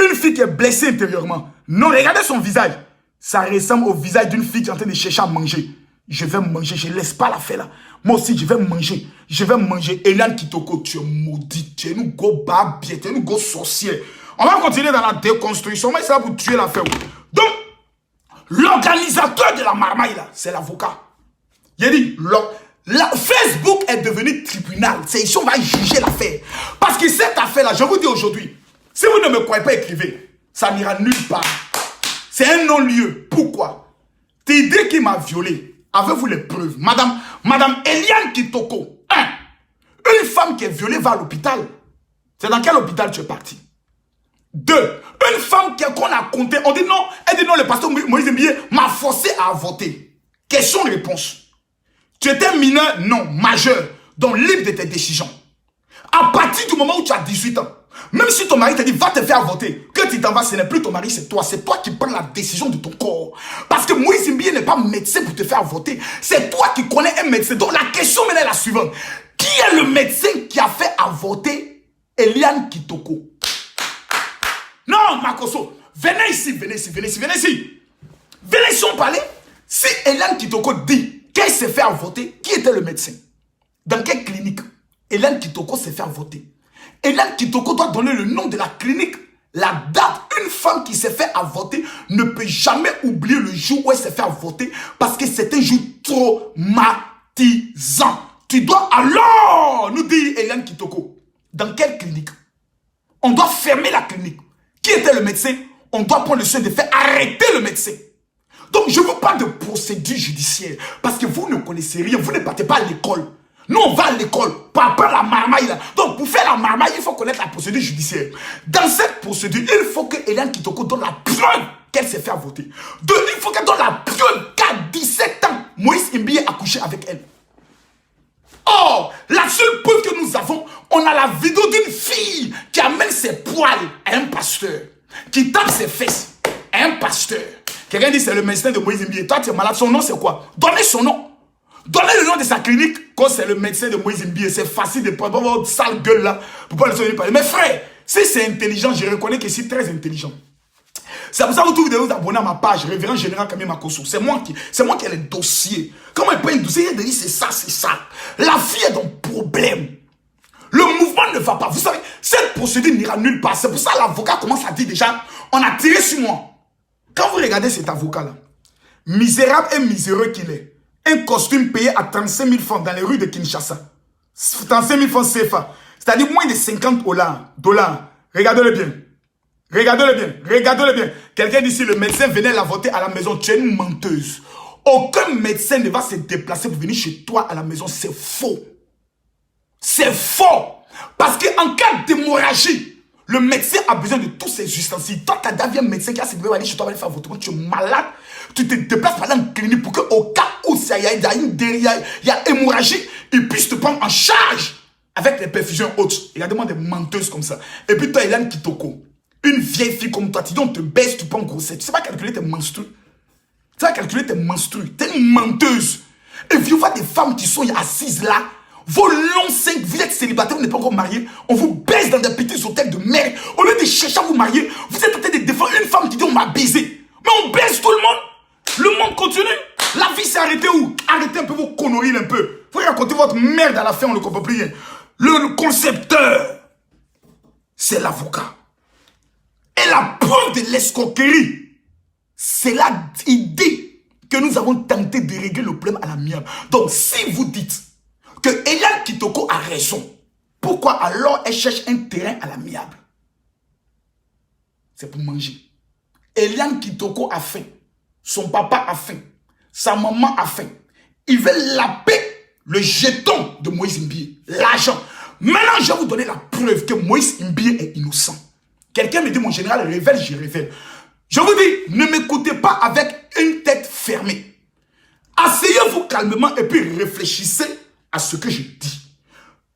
Une fille qui est blessée intérieurement. Non, regardez son visage. Ça ressemble au visage d'une fille qui est en train de chercher à manger. Je vais manger, je ne laisse pas la faire là. Moi aussi, je vais manger. Je vais manger. Eliane Kitoko, tu es maudit. Tu es une go babie, tu es une go sorcière. On va continuer dans la déconstruction. Mais c'est là pour tuer l'affaire. Donc, l'organisateur de la marmaille là, c'est l'avocat. Il a dit, Facebook est devenu tribunal. C'est ici on va juger l'affaire. Parce que cette affaire-là, je vous dis aujourd'hui, si vous ne me croyez pas, écrivez. Ça n'ira nulle part. C'est un non-lieu. Pourquoi? Tu dis qu'il m'a violé. Avez-vous les preuves? Madame Eliane Kitoko. Une femme qui est violée va à l'hôpital. C'est dans quel hôpital tu es parti? 2. Une femme qu'on a compté. On dit non. Elle dit non, le pasteur Moïse Mbiye m'a forcé à avorter. Question-réponse. Tu étais mineur? Non, majeur. Donc libre de tes décisions. À partir du moment où tu as 18 ans, même si ton mari t'a dit va te faire avorter, que tu t'en vas, ce n'est plus ton mari, c'est toi. C'est toi qui prends la décision de ton corps. Parce que Moïse Mbiye n'est pas médecin pour te faire avorter. C'est toi qui connais un médecin. Donc la question maintenant est la suivante. Qui est le médecin qui a fait avorter Eliane Kitoko? Non, Makoso, venez ici. Venez ici, on parlait. Si Eliane Kitoko dit qu'elle s'est fait avorter, qui était le médecin? Dans quelle clinique? Eliane Kitoko s'est fait avorter. Eliane Kitoko doit donner le nom de la clinique, la date. Une femme qui s'est fait avorter ne peut jamais oublier le jour où elle s'est fait avorter parce que c'est un jour traumatisant. Tu dois alors nous dire, Eliane Kitoko, dans quelle clinique? On doit fermer la clinique. Qui était le médecin? On doit prendre le soin de faire arrêter le médecin. Donc, je ne veux pas de procédure judiciaire parce que vous ne connaissez rien, vous ne partez pas à l'école. Nous, on va à l'école pour apprendre la marmaille là. Donc, pour faire la marmaille, il faut connaître la procédure judiciaire. Dans cette procédure, il faut que Eliane Kitoko donne la preuve qu'elle s'est fait voter. Deux, il faut qu'elle donne la preuve qu'à 17 ans, Moïse Imbie a couché avec elle. Or, la seule preuve que nous avons, on a la vidéo d'une fille qui amène ses poils à un pasteur, qui tape ses fesses à un pasteur. Quelqu'un dit c'est le médecin de Moïse Imbie. Toi, tu es malade. Son nom, c'est quoi? Donnez son nom. Donnez le nom de sa clinique quand c'est le médecin de Moïse Imbie. C'est facile de prendre votre sale gueule là pour pas le soigner parler. Mais frère, si c'est intelligent, je reconnais que c'est très intelligent. C'est pour ça que vous devez vous abonner à ma page, Révérend Général Kamé Makosso. C'est moi qui ai les dossiers. Comment il prend un dossier? Il dit c'est ça, c'est ça. La fille est dans le problème. Le mouvement ne va pas. Vous savez, cette procédure n'ira nulle part. C'est pour ça que l'avocat commence à dire déjà, on a tiré sur moi. Quand vous regardez cet avocat-là, misérable et miséreux qu'il est, un costume payé à 35 000 francs dans les rues de Kinshasa. 35 000 francs CFA. C'est-à-dire moins de 50 dollars. Regardez-le bien. Regardez-le bien. Regardez-le bien. Quelqu'un dit si le médecin venait la voter à la maison, tu es une menteuse. Aucun médecin ne va se déplacer pour venir chez toi à la maison. C'est faux. C'est faux. Parce qu'en cas d'hémorragie, le médecin a besoin de tous ces ustensiles. Toi, tu as d'avis un médecin qui a cette aller chez toi, va aller faire votre tu es malade. Tu te déplaces par exemple en clinique pour qu'au cas où il y a hémorragie, il puisse te prendre en charge avec les perfusions hautes. Il y a des menteuses comme ça. Et puis toi, Eliane Kitoko, une vieille fille comme toi, tu dis on te baisse, tu prends grossesse. Tu sais pas calculer tes menstrues. Tu sais pas calculer tes menstrues. Tu es une menteuse. Et puis, on voit des femmes qui sont assises là. Vos longs 5, vous êtes célibataire, vous n'êtes pas encore marié. On vous baise dans des petits hôtels de merde. Au lieu de chercher à vous marier, vous êtes en train de défendre une femme qui dit on m'a baisé. Mais on baise tout le monde. Le monde continue. La vie s'est arrêtée où? Arrêtez un peu vos conneries un peu. Vous racontez votre merde à la fin, on ne comprend plus rien. Le concepteur, c'est l'avocat. Et la preuve de l'escroquerie, c'est l'idée que nous avons tenté de régler le problème à l'amiable. Donc, si vous dites que Eliane Kitoko a raison, pourquoi alors elle cherche un terrain à l'amiable? C'est pour manger. Eliane Kitoko a faim. Son papa a faim. Sa maman a faim. Il veut laper le jeton de Moïse Imbie. L'argent. Maintenant, je vais vous donner la preuve que Moïse Imbie est innocent. Quelqu'un me dit, mon général, révèle, je révèle. Je vous dis, ne m'écoutez pas avec une tête fermée. Asseyez-vous calmement et puis réfléchissez à ce que je dis.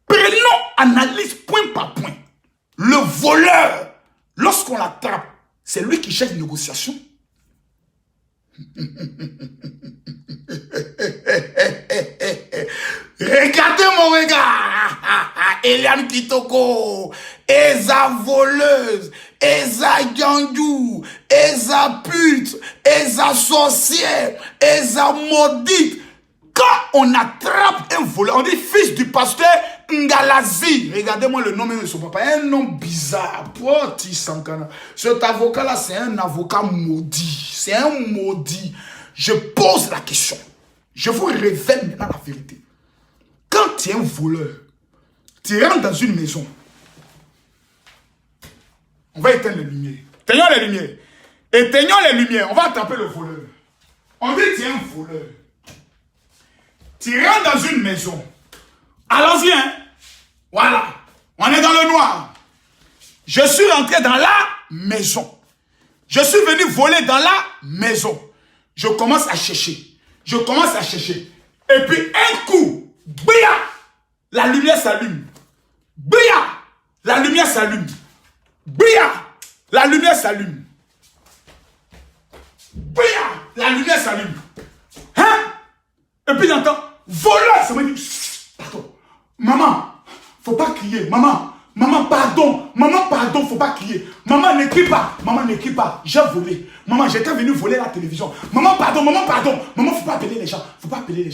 Prenons analyse point par point. Le voleur, lorsqu'on l'attrape, c'est lui qui cherche une négociation. Regardez mon regard. Eliane Kitoko, Eza voleuse, Eza gandou, Eza pute, Eza sorcière, Eza maudite. Quand on attrape un voleur, on dit fils du pasteur Ngalazi. Regardez-moi le nom de son papa. Un nom bizarre. Cet avocat-là, c'est un avocat maudit. C'est un maudit. Je pose la question. Je vous révèle maintenant la vérité. Quand tu es un voleur, tu rentres dans une maison. On va éteindre les lumières. Éteignons les lumières. Éteignons les lumières. On va attraper le voleur. On dit tu es un voleur. Tu rentres dans une maison. Allons-y, hein. Voilà. On est dans le noir. Je suis rentré dans la maison. Je suis venu voler dans la maison. Je commence à chercher. Je commence à chercher. Et puis un coup, bia, la lumière s'allume. Bia, la lumière s'allume. Bia, la lumière s'allume. Bia, la lumière s'allume. Hein? Et puis j'entends, voleur, ça me dit, pardon, maman, faut pas crier, maman, pardon, faut pas crier, maman ne crie pas, j'ai volé, maman, j'étais venu voler la télévision, maman, pardon, maman, faut pas appeler les gens, maman, faut pas appeler les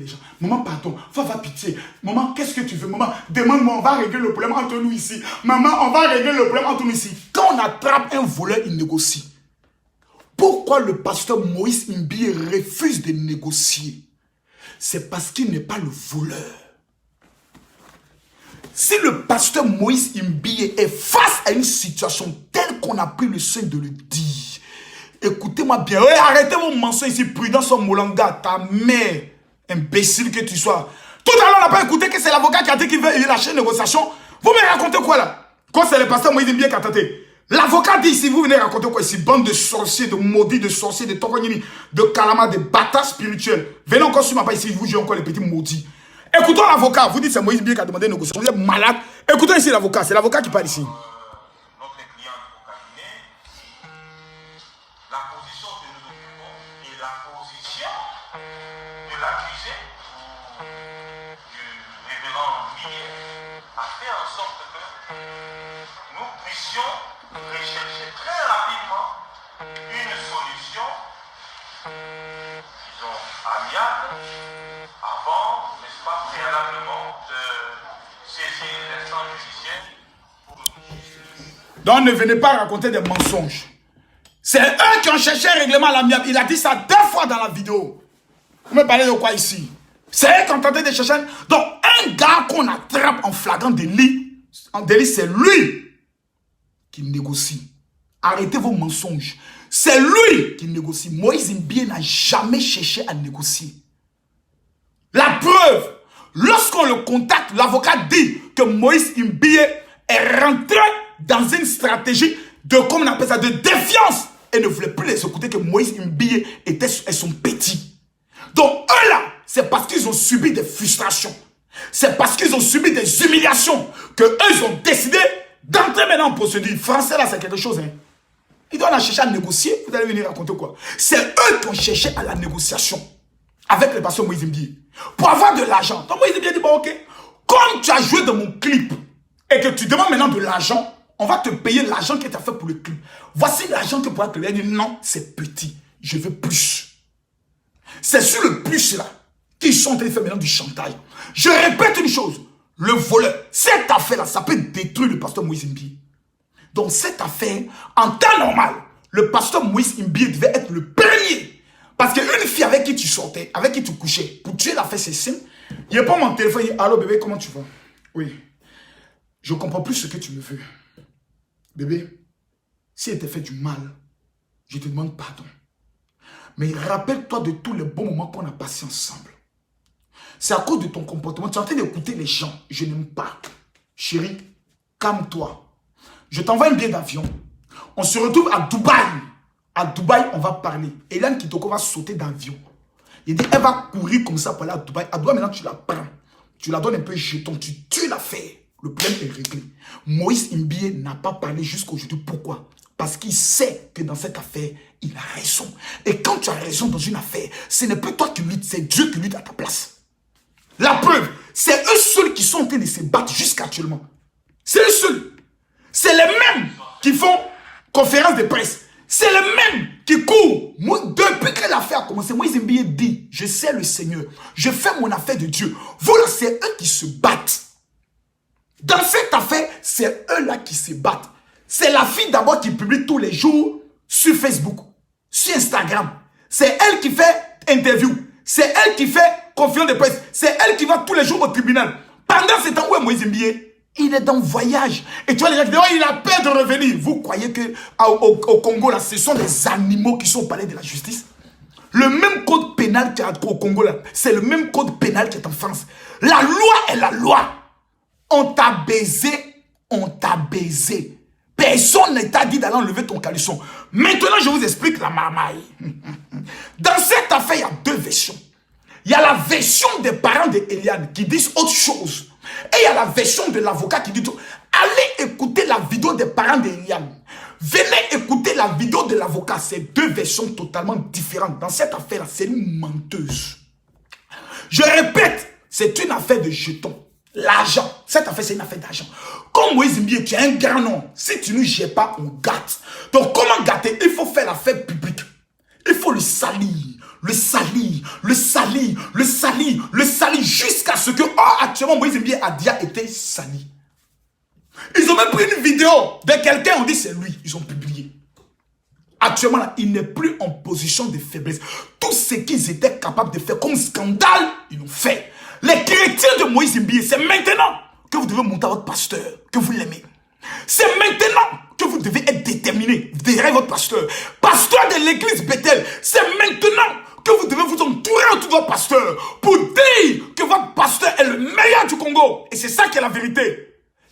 gens, maman, pardon, faut avoir pitié, maman, qu'est-ce que tu veux, maman, demande-moi, on va régler le problème entre nous ici, maman, on va régler le problème entre nous ici. Quand on attrape un voleur, il négocie. Pourquoi le pasteur Moïse Imbie refuse de négocier? C'est parce qu'il n'est pas le voleur. Si le pasteur Moïse Imbie est face à une situation telle qu'on a pris le soin de le dire, écoutez-moi bien, arrêtez vos mensonges ici, prudence en Molanga, ta mère, Imbécile que tu sois. Tout à l'heure, on n'a pas écouté que c'est l'avocat qui a dit qu'il veut lâcher une négociation. Vous me racontez quoi là? Quand c'est le pasteur Moïse Mbie qui a tenté. L'avocat dit ici, vous venez raconter quoi ici? Bande de sorciers, de maudits, de sorciers, de tokonini, de kalama, de bâtards spirituels. Venez encore sur ma page ici, je vous dis encore les petits maudits. Écoutons l'avocat. Vous dites c'est Moïse Mbie qui a demandé une négociation. Vous êtes malade. Écoutons ici l'avocat. C'est l'avocat qui parle ici. Notre cliente au cabinet, la position que nous occupons et la position de l'accusé du révérend Millet a fait en sorte que nous puissions rechercher très rapidement une solution, disons, amiable, avant, n'est-ce pas, préalablement de saisir l'instance judiciaire. Donc ne venez pas raconter des mensonges. C'est eux qui ont cherché un règlement à l'amiable. Il a dit ça 2 fois dans la vidéo. Vous me parlez de quoi ici? C'est eux qui ont tenté de chercher. Donc un gars qu'on attrape en flagrant délit, c'est lui qui négocie. Arrêtez vos mensonges. C'est lui qui négocie. Moïse Mbie n'a jamais cherché à négocier. La preuve, lorsqu'on le contacte, l'avocat dit que Moïse Mbie est rentré dans une stratégie de, comme on appelle ça, de défiance et ne voulait plus les écouter, que Moïse Mbie était son petit. Donc eux là, c'est parce qu'ils ont subi des frustrations. C'est parce qu'ils ont subi des humiliations que eux ils ont décidé d'entrer maintenant en procédure. Français là, c'est quelque chose. Hein. Ils doivent la chercher à négocier. Vous allez venir raconter quoi? C'est eux qui ont cherché à la négociation avec le pasteur Moïse Mbie pour avoir de l'argent. Donc Moïse Mbie dit, bon ok, comme tu as joué dans mon clip et que tu demandes maintenant de l'argent, on va te payer l'argent que tu as fait pour le clip. Voici l'argent que tu pourras te payer. Il dit, non, c'est petit, je veux plus. C'est sur le plus là qu'ils sont en train de faire maintenant du chantage. Je répète une chose, le voleur, cette affaire là, ça peut détruire le pasteur Moïse Mbie. Donc cette affaire, en temps normal, le pasteur Moïse Mbie devait être le premier. Parce qu'une fille avec qui tu sortais, avec qui tu couchais, pour tuer l'affaire, c'est simple. Il n'y a pas mon téléphone, il dit, allô bébé, comment tu vas? Oui. Je ne comprends plus ce que tu me veux. Bébé, si elle t'a fait du mal, je te demande pardon. Mais rappelle-toi de tous les bons moments qu'on a passés ensemble. C'est à cause de ton comportement. Tu es en train d'écouter les gens. Je n'aime pas. Chérie, calme-toi. Je t'envoie un billet d'avion. On se retrouve à Dubaï. À Dubaï, on va parler. Eliane Kitoko va sauter d'avion. Il dit, elle va courir comme ça pour aller à Dubaï. À Dubaï, maintenant, tu la prends. Tu la donnes un peu jeton. Tu tues l'affaire. Le problème est réglé. Moïse Mbie n'a pas parlé jusqu'à aujourd'hui. Pourquoi? Parce qu'il sait que dans cette affaire, il a raison. Et quand tu as raison dans une affaire, ce n'est plus toi qui luttes, c'est Dieu qui lutte à ta place. La preuve, c'est eux seuls qui sont en train de se battre jusqu'à actuellement. C'est eux seuls. C'est les mêmes qui font conférence de presse. C'est les mêmes qui courent. Moi, depuis que l'affaire a commencé, Moïse Mbie dit, je sais le Seigneur, je fais mon affaire de Dieu. Voilà, c'est eux qui se battent. Dans cette affaire, c'est eux là qui se battent. C'est la fille d'abord qui publie tous les jours sur Facebook, sur Instagram. C'est elle qui fait interview. C'est elle qui fait conférence de presse. C'est elle qui va tous les jours au tribunal. Pendant ce temps, où est Moïse Mbie? Il est dans voyage. Et tu vois les gens qui disent, oh, il a peur de revenir. Vous croyez qu'au Congo, là, ce sont des animaux qui sont au palais de la justice? Le même code pénal qu'il y a au Congo, là, c'est le même code pénal qui est en France. La loi est la loi. On t'a baisé, on t'a baisé. Personne ne t'a dit d'aller enlever ton caleçon. Maintenant, je vous explique la marmaille. Dans cette affaire, il y a 2 versions. Il y a la version des parents d'Eliane qui disent autre chose. Et il y a la version de l'avocat qui dit tout. Allez écouter la vidéo des parents d'Eliane. Venez écouter la vidéo de l'avocat. C'est 2 versions totalement différentes. Dans cette affaire-là, c'est une menteuse. Je répète, c'est une affaire de jetons. L'argent, cette affaire c'est une affaire d'argent. Comme Moïse Mbie, tu as un grand nom. Si tu ne gères pas, on gâte. Donc comment gâter? Il faut faire l'affaire publique. Il faut le salir, le salir, le salir, le salir, le salir, jusqu'à ce que, actuellement Moïse Mbie a déjà été sali. Ils ont même pris une vidéo de quelqu'un, on dit c'est lui, ils ont publié. Actuellement, là, il n'est plus en position de faiblesse. Tout ce qu'ils étaient capables de faire comme scandale, ils l'ont fait. Les chrétiens de Moïse Mbie, c'est maintenant que vous devez monter à votre pasteur, que vous l'aimez. C'est maintenant que vous devez être déterminé derrière votre pasteur. Pasteur de l'église Bethel, c'est maintenant que vous devez vous entourer autour de votre pasteur pour dire que votre pasteur est le meilleur du Congo. Et c'est ça qui est la vérité.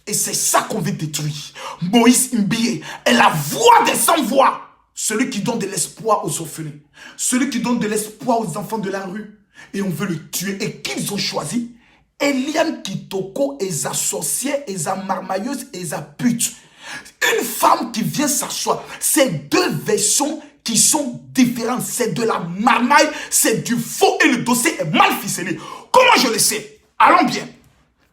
Et c'est ça qu'on veut détruire. Moïse Mbiye est la voix des sans-voix. Celui qui donne de l'espoir aux orphelins. Celui qui donne de l'espoir aux enfants de la rue. Et on veut le tuer. Et qu'ils ont choisi Eliane Kitoko et sa sorcière et sa marmailleuse et sa pute. Une femme qui vient s'asseoir. C'est deux versions qui sont différentes. C'est de la marmaille, c'est du faux et le dossier est mal ficelé. Comment je le sais? Allons bien.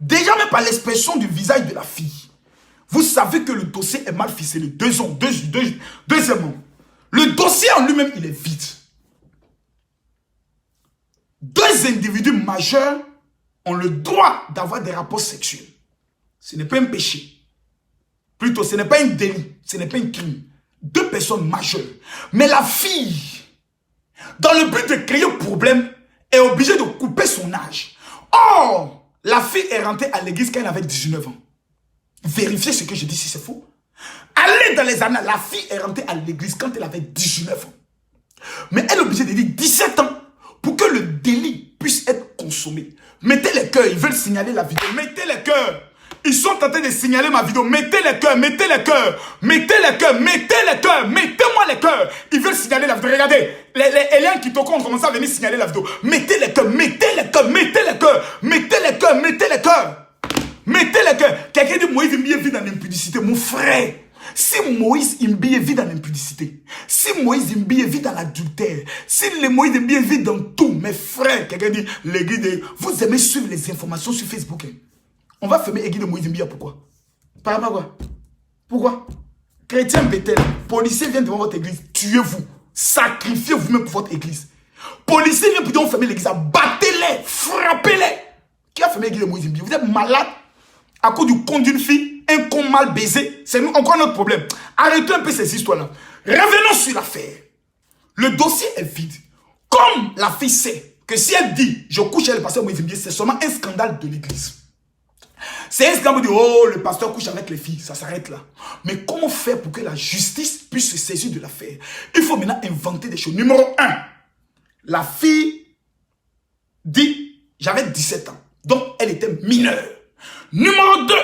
Déjà même par l'expression du visage de la fille, vous savez que le dossier est mal ficelé. Deuxièmement, le dossier en lui-même, il est vide. Deux individus majeurs ont le droit d'avoir des rapports sexuels. Ce n'est pas un péché. Plutôt, ce n'est pas un délit. Ce n'est pas un crime. Deux personnes majeures. Mais la fille, dans le but de créer un problème, est obligée de couper son âge. Or, la fille est rentrée à l'église quand elle avait 19 ans. Vérifiez ce que je dis si c'est faux. Allez dans les annales, la fille est rentrée à l'église quand elle avait 19 ans. Mais elle est obligée de dire 17 ans pour que le délit puisse être consommé. Mettez les cœurs, ils veulent signaler la vidéo. Mettez les cœurs. Ils sont en train de signaler ma vidéo. Mettez les cœurs, mettez les cœurs. Mettez les cœurs, mettez les cœurs. Mettez-moi les cœurs. Ils veulent signaler la vidéo. Regardez, les Eliane Kitoko ont commencé à venir signaler la vidéo. Mettez les cœurs, mettez les cœurs, mettez les cœurs. Mettez les cœurs, mettez les cœurs. Mettez les cœurs. Quelqu'un dit Moïse Mbiye vit dans l'impudicité. Mon frère, si Moïse Mbiye vit dans l'impudicité, si Moïse Mbiye vit dans l'adultère, si Moïse Mbiye vit dans tout, mes frères, quelqu'un dit l'église, vous aimez suivre les informations sur Facebook. On va fermer l'église de Moïse Mbiye, pourquoi? Par rapport à quoi? Pourquoi? Chrétien Bethel, policiers viennent devant votre église, tuez-vous, sacrifiez vous-même pour votre église. Policiers viennent pour fermer l'église, battez-les, frappez-les. Qui a fermé l'église de Moïse Mbiye? Vous êtes malade à cause du con d'une fille, un con mal baisé, c'est encore notre problème. Arrêtez un peu ces histoires-là. Revenons sur l'affaire. Le dossier est vide. Comme la fille sait que si elle dit je couche avec le pasteur Moïse Mbiye, c'est seulement un scandale de l'église. C'est un scandale de oh, le pasteur couche avec les filles, ça s'arrête là. Mais comment faire pour que la justice puisse se saisir de l'affaire? Il faut maintenant inventer des choses. Numéro 1, la fille dit j'avais 17 ans, donc elle était mineure. Numéro 2,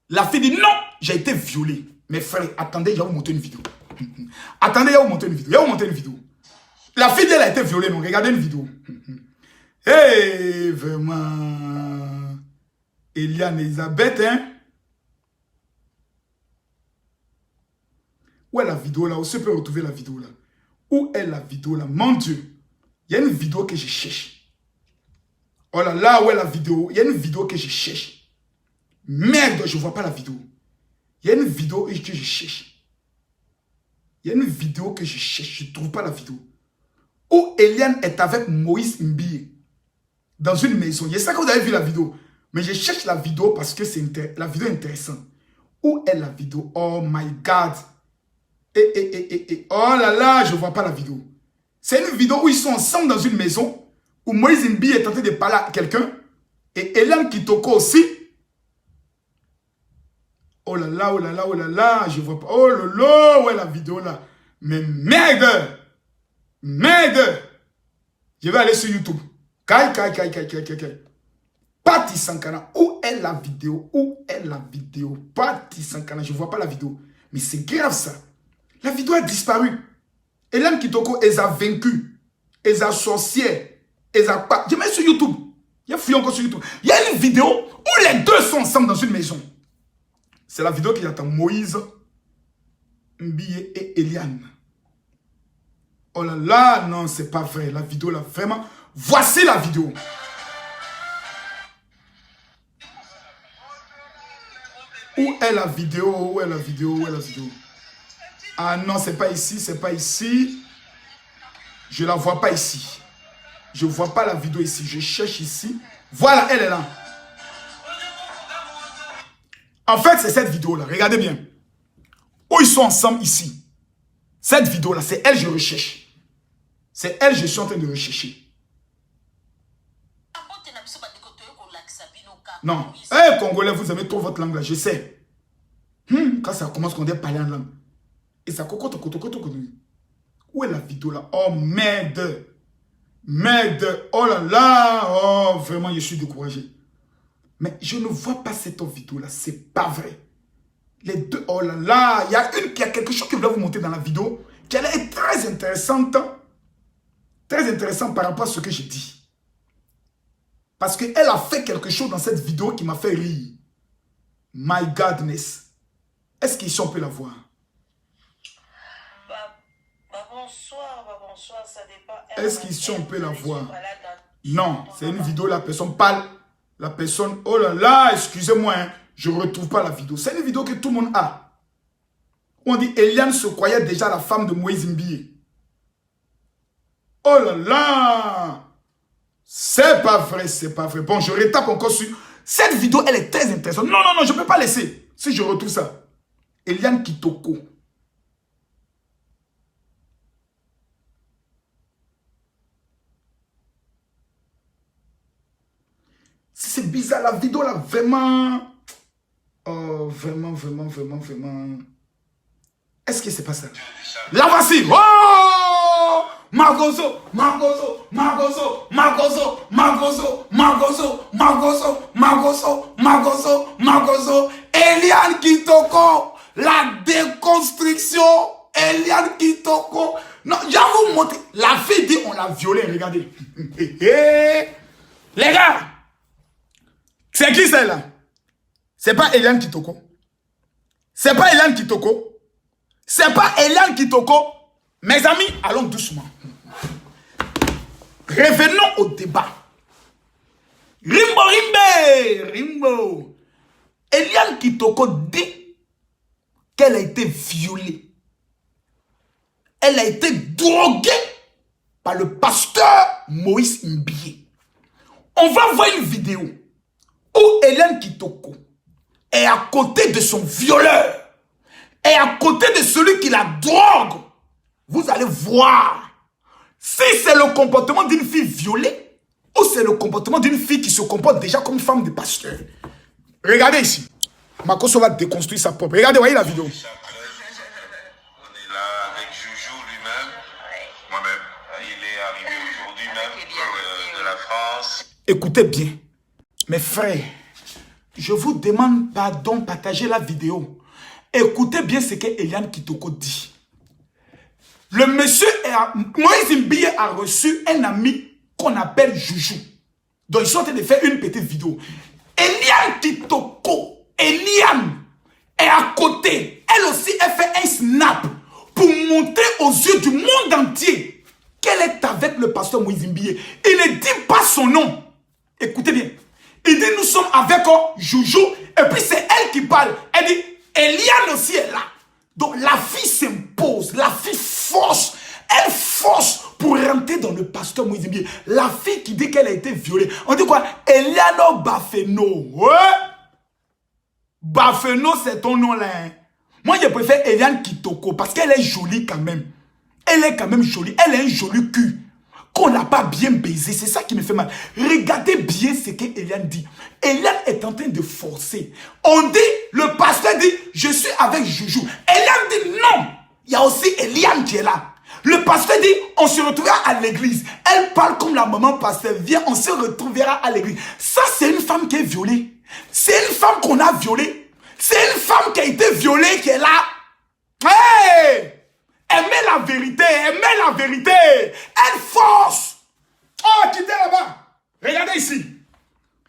la fille dit non, j'ai été violée. Mes frères, attendez, je vais vous montrer une vidéo. Attendez, je vais vous montrer une vidéo. Je vais vous montrer une vidéo. La fille dit elle a été violée, non, regardez une vidéo. Hey, vraiment. Eliane Elisabeth, hein? Où est la vidéo là? Où se peut retrouver la vidéo là? Où est la vidéo là? Mon Dieu, il y a une vidéo que je cherche. Oh là là, où est la vidéo? Il y a une vidéo que je cherche. Merde, je ne vois pas la vidéo. Il y a une vidéo que je cherche. Il y a une vidéo que je cherche. Je ne trouve pas la vidéo. Où Eliane est avec Moïse Mbiye. Dans une maison. Je sais que vous avez vu la vidéo. Mais je cherche la vidéo parce que la vidéo est intéressante. Où est la vidéo? Oh my God. Oh là là, je ne vois pas la vidéo. C'est une vidéo où ils sont ensemble dans une maison. Où Moïse Mbiye est en train de parler à quelqu'un. Et Eliane Kitoko aussi. Oh là là, oh là là, oh là là. Je ne vois pas. Oh là là, où est la vidéo là? Mais merde. Merde. Je vais aller sur YouTube. Kai. Patti Sankara, où est la vidéo? Où est la vidéo? Patti Sankara, je ne vois pas la vidéo. Mais c'est grave ça. La vidéo a disparu. Eliane Kitoko, elle a vaincu. Elle a sorcière. Elle a pas. Je mets sur YouTube. Il y a fouillé encore sur YouTube. Il y a une vidéo où les deux sont ensemble dans une maison. C'est la vidéo qui attend Moïse Mbiye et Eliane. Oh là là, non, c'est pas vrai. La vidéo là, vraiment. Voici la vidéo. Où est la vidéo? Où est la vidéo? Où est la vidéo? Ah non, c'est pas ici, c'est pas ici. Je la vois pas ici. Je vois pas la vidéo ici. Je cherche ici. Voilà, elle est là. En fait, c'est cette vidéo-là. Regardez bien. Où ils sont ensemble ici. Cette vidéo-là, c'est elle que je recherche. C'est elle que je suis en train de rechercher. Non. Eh, Congolais, vous aimez trop votre langue là, je sais. Quand ça commence, on doit parler en langue. Et ça cocote. Où est la vidéo là? Oh merde. Merde, oh là là, oh, vraiment, je suis découragé. Mais je ne vois pas cette vidéo-là, c'est pas vrai. Les deux, oh là là, il y a quelque chose que je vais vous montrer dans la vidéo, qui est très intéressante par rapport à ce que j'ai dit. Parce qu'elle a fait quelque chose dans cette vidéo qui m'a fait rire. My godness. Est-ce qu'ici on peut la voir? Bonsoir, ça dépend. Est-ce qu'ici on peut la voir? Non, c'est une vidéo, la personne parle. La personne, oh là là, excusez-moi, hein, je ne retrouve pas la vidéo. C'est une vidéo que tout le monde a. On dit, Eliane se croyait déjà la femme de Moïse Mbie. Oh là là! C'est pas vrai, c'est pas vrai. Bon, je retape encore sur... Cette vidéo, elle est très intéressante. Non, non, non, je ne peux pas laisser. Si je retrouve ça. Eliane Kitoko. C'est bizarre, la vidéo là, vraiment... Oh, vraiment. Est-ce que c'est pas ça? Là, voici. Oh! Magozo. Eliane Kitoko. La déconstruction. Eliane Kitoko. Non, je vais vous montrer. La fille dit on l'a violée, regardez. Les gars. C'est qui celle-là? C'est pas Eliane Kitoko. C'est pas Eliane Kitoko. C'est pas Eliane Kitoko. Mes amis, allons doucement. Revenons au débat. Rimbo. Eliane Kitoko dit qu'elle a été violée. Elle a été droguée par le pasteur Moïse Mbie. On va voir une vidéo où Eliane Kitoko est à côté de son violeur, est à côté de celui qui la drogue. Vous allez voir si c'est le comportement d'une fille violée ou c'est le comportement d'une fille qui se comporte déjà comme une femme de pasteur. Regardez ici. Makoso va déconstruire sa propre. Regardez, voyez la vidéo. On est là avec Joujou lui-même, moi-même. Il est arrivé aujourd'hui même de la France. Écoutez bien. Mes frères, je vous demande pardon, partagez la vidéo. Écoutez bien ce que Eliane Kitoko dit. Le monsieur, Moïse Mbie a reçu un ami qu'on appelle Joujou. Donc ils sont en train de faire une petite vidéo. Eliane Kitoko, Eliane est à côté. Elle aussi, elle fait un snap pour montrer aux yeux du monde entier qu'elle est avec le pasteur Moïse Mbie. Il ne dit pas son nom. Écoutez bien. Il dit, nous sommes avec Joujou. Et puis c'est elle qui parle. Elle dit, Eliane aussi est là. Donc la fille s'impose. La fille force. Elle force pour rentrer dans le pasteur Moïse Mbie. La fille qui dit qu'elle a été violée. On dit quoi? Eliane Bafeno. Ouais. Bafeno, c'est ton nom là. Hein? Moi, je préfère Eliane Kitoko parce qu'elle est jolie quand même. Elle est quand même jolie. Elle a un joli cul. Qu'on n'a pas bien baisé, c'est ça qui me fait mal. Regardez bien ce que Eliane dit. Eliane est en train de forcer. On dit, le pasteur dit, je suis avec Joujou. Eliane dit non. Il y a aussi Eliane qui est là. Le pasteur dit, on se retrouvera à l'église. Elle parle comme la maman pasteur. Viens, on se retrouvera à l'église. Ça, c'est une femme qui est violée. C'est une femme qu'on a violée. C'est une femme qui a été violée qui est là. Hey! Aimez la vérité, Elle force. Oh, quittez là-bas. Regardez ici.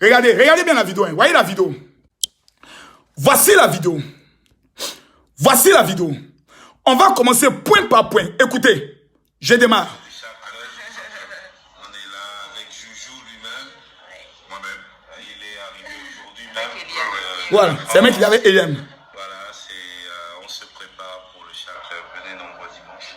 Regardez bien la vidéo. Hein. Voyez la vidéo. Voici la vidéo. On va commencer point par point. Écoutez, je démarre. On est là avec Joujou lui-même, moi-même. Il est arrivé aujourd'hui même. Voilà, c'est un mec qui avait Eliane. On se prépare pour le chapeau. Venez nombreux dimanche.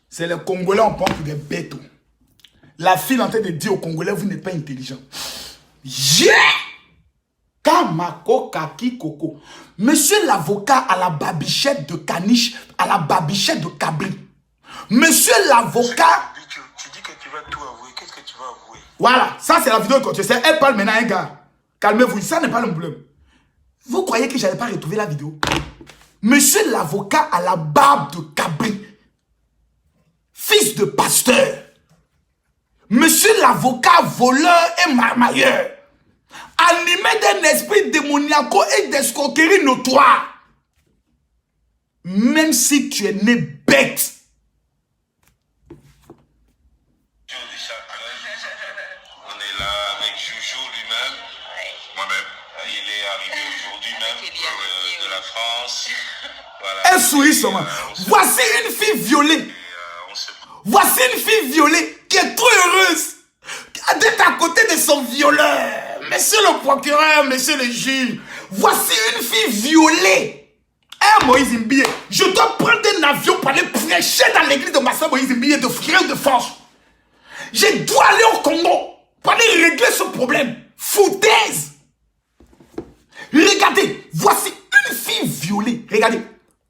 C'est les Congolais, on prend pour des bêtes. La fille est en train de dire aux Congolais, vous n'êtes pas intelligent. Yeah! Kamako Kaki Koko. Monsieur l'avocat à la babichette de Caniche, à la babichette de Cabri. Monsieur l'avocat... Tu dis que tu vas tout avouer. Qu'est-ce que tu vas avouer? Voilà, ça c'est la vidéo que tu sais. Elle parle maintenant à un gars. Calmez-vous, ça n'est pas le problème. Vous croyez que je n'allais pas retrouver la vidéo? Monsieur l'avocat à la barbe de cabri, fils de pasteur. Monsieur l'avocat voleur et marmailleur, animé d'un esprit démoniaco et d'escroquerie notoire. Même si tu es né bête. On est là avec Joujou lui-même, moi-même. Il est arrivé aujourd'hui même de la France. Voilà. Un sourire seulement. Voici une fille violée. Voici une fille violée qui est trop heureuse d'être à côté de son violeur. Monsieur le procureur, monsieur le juge. Voici une fille violée. Hein, Moïse Mbiye, je dois prendre un avion pour aller prêcher dans l'église de ma soeur Moïse Mbiye de frère de France. Je dois aller au Congo pour aller régler ce problème. Foutaise. Regardez, voici une fille violée. Regardez,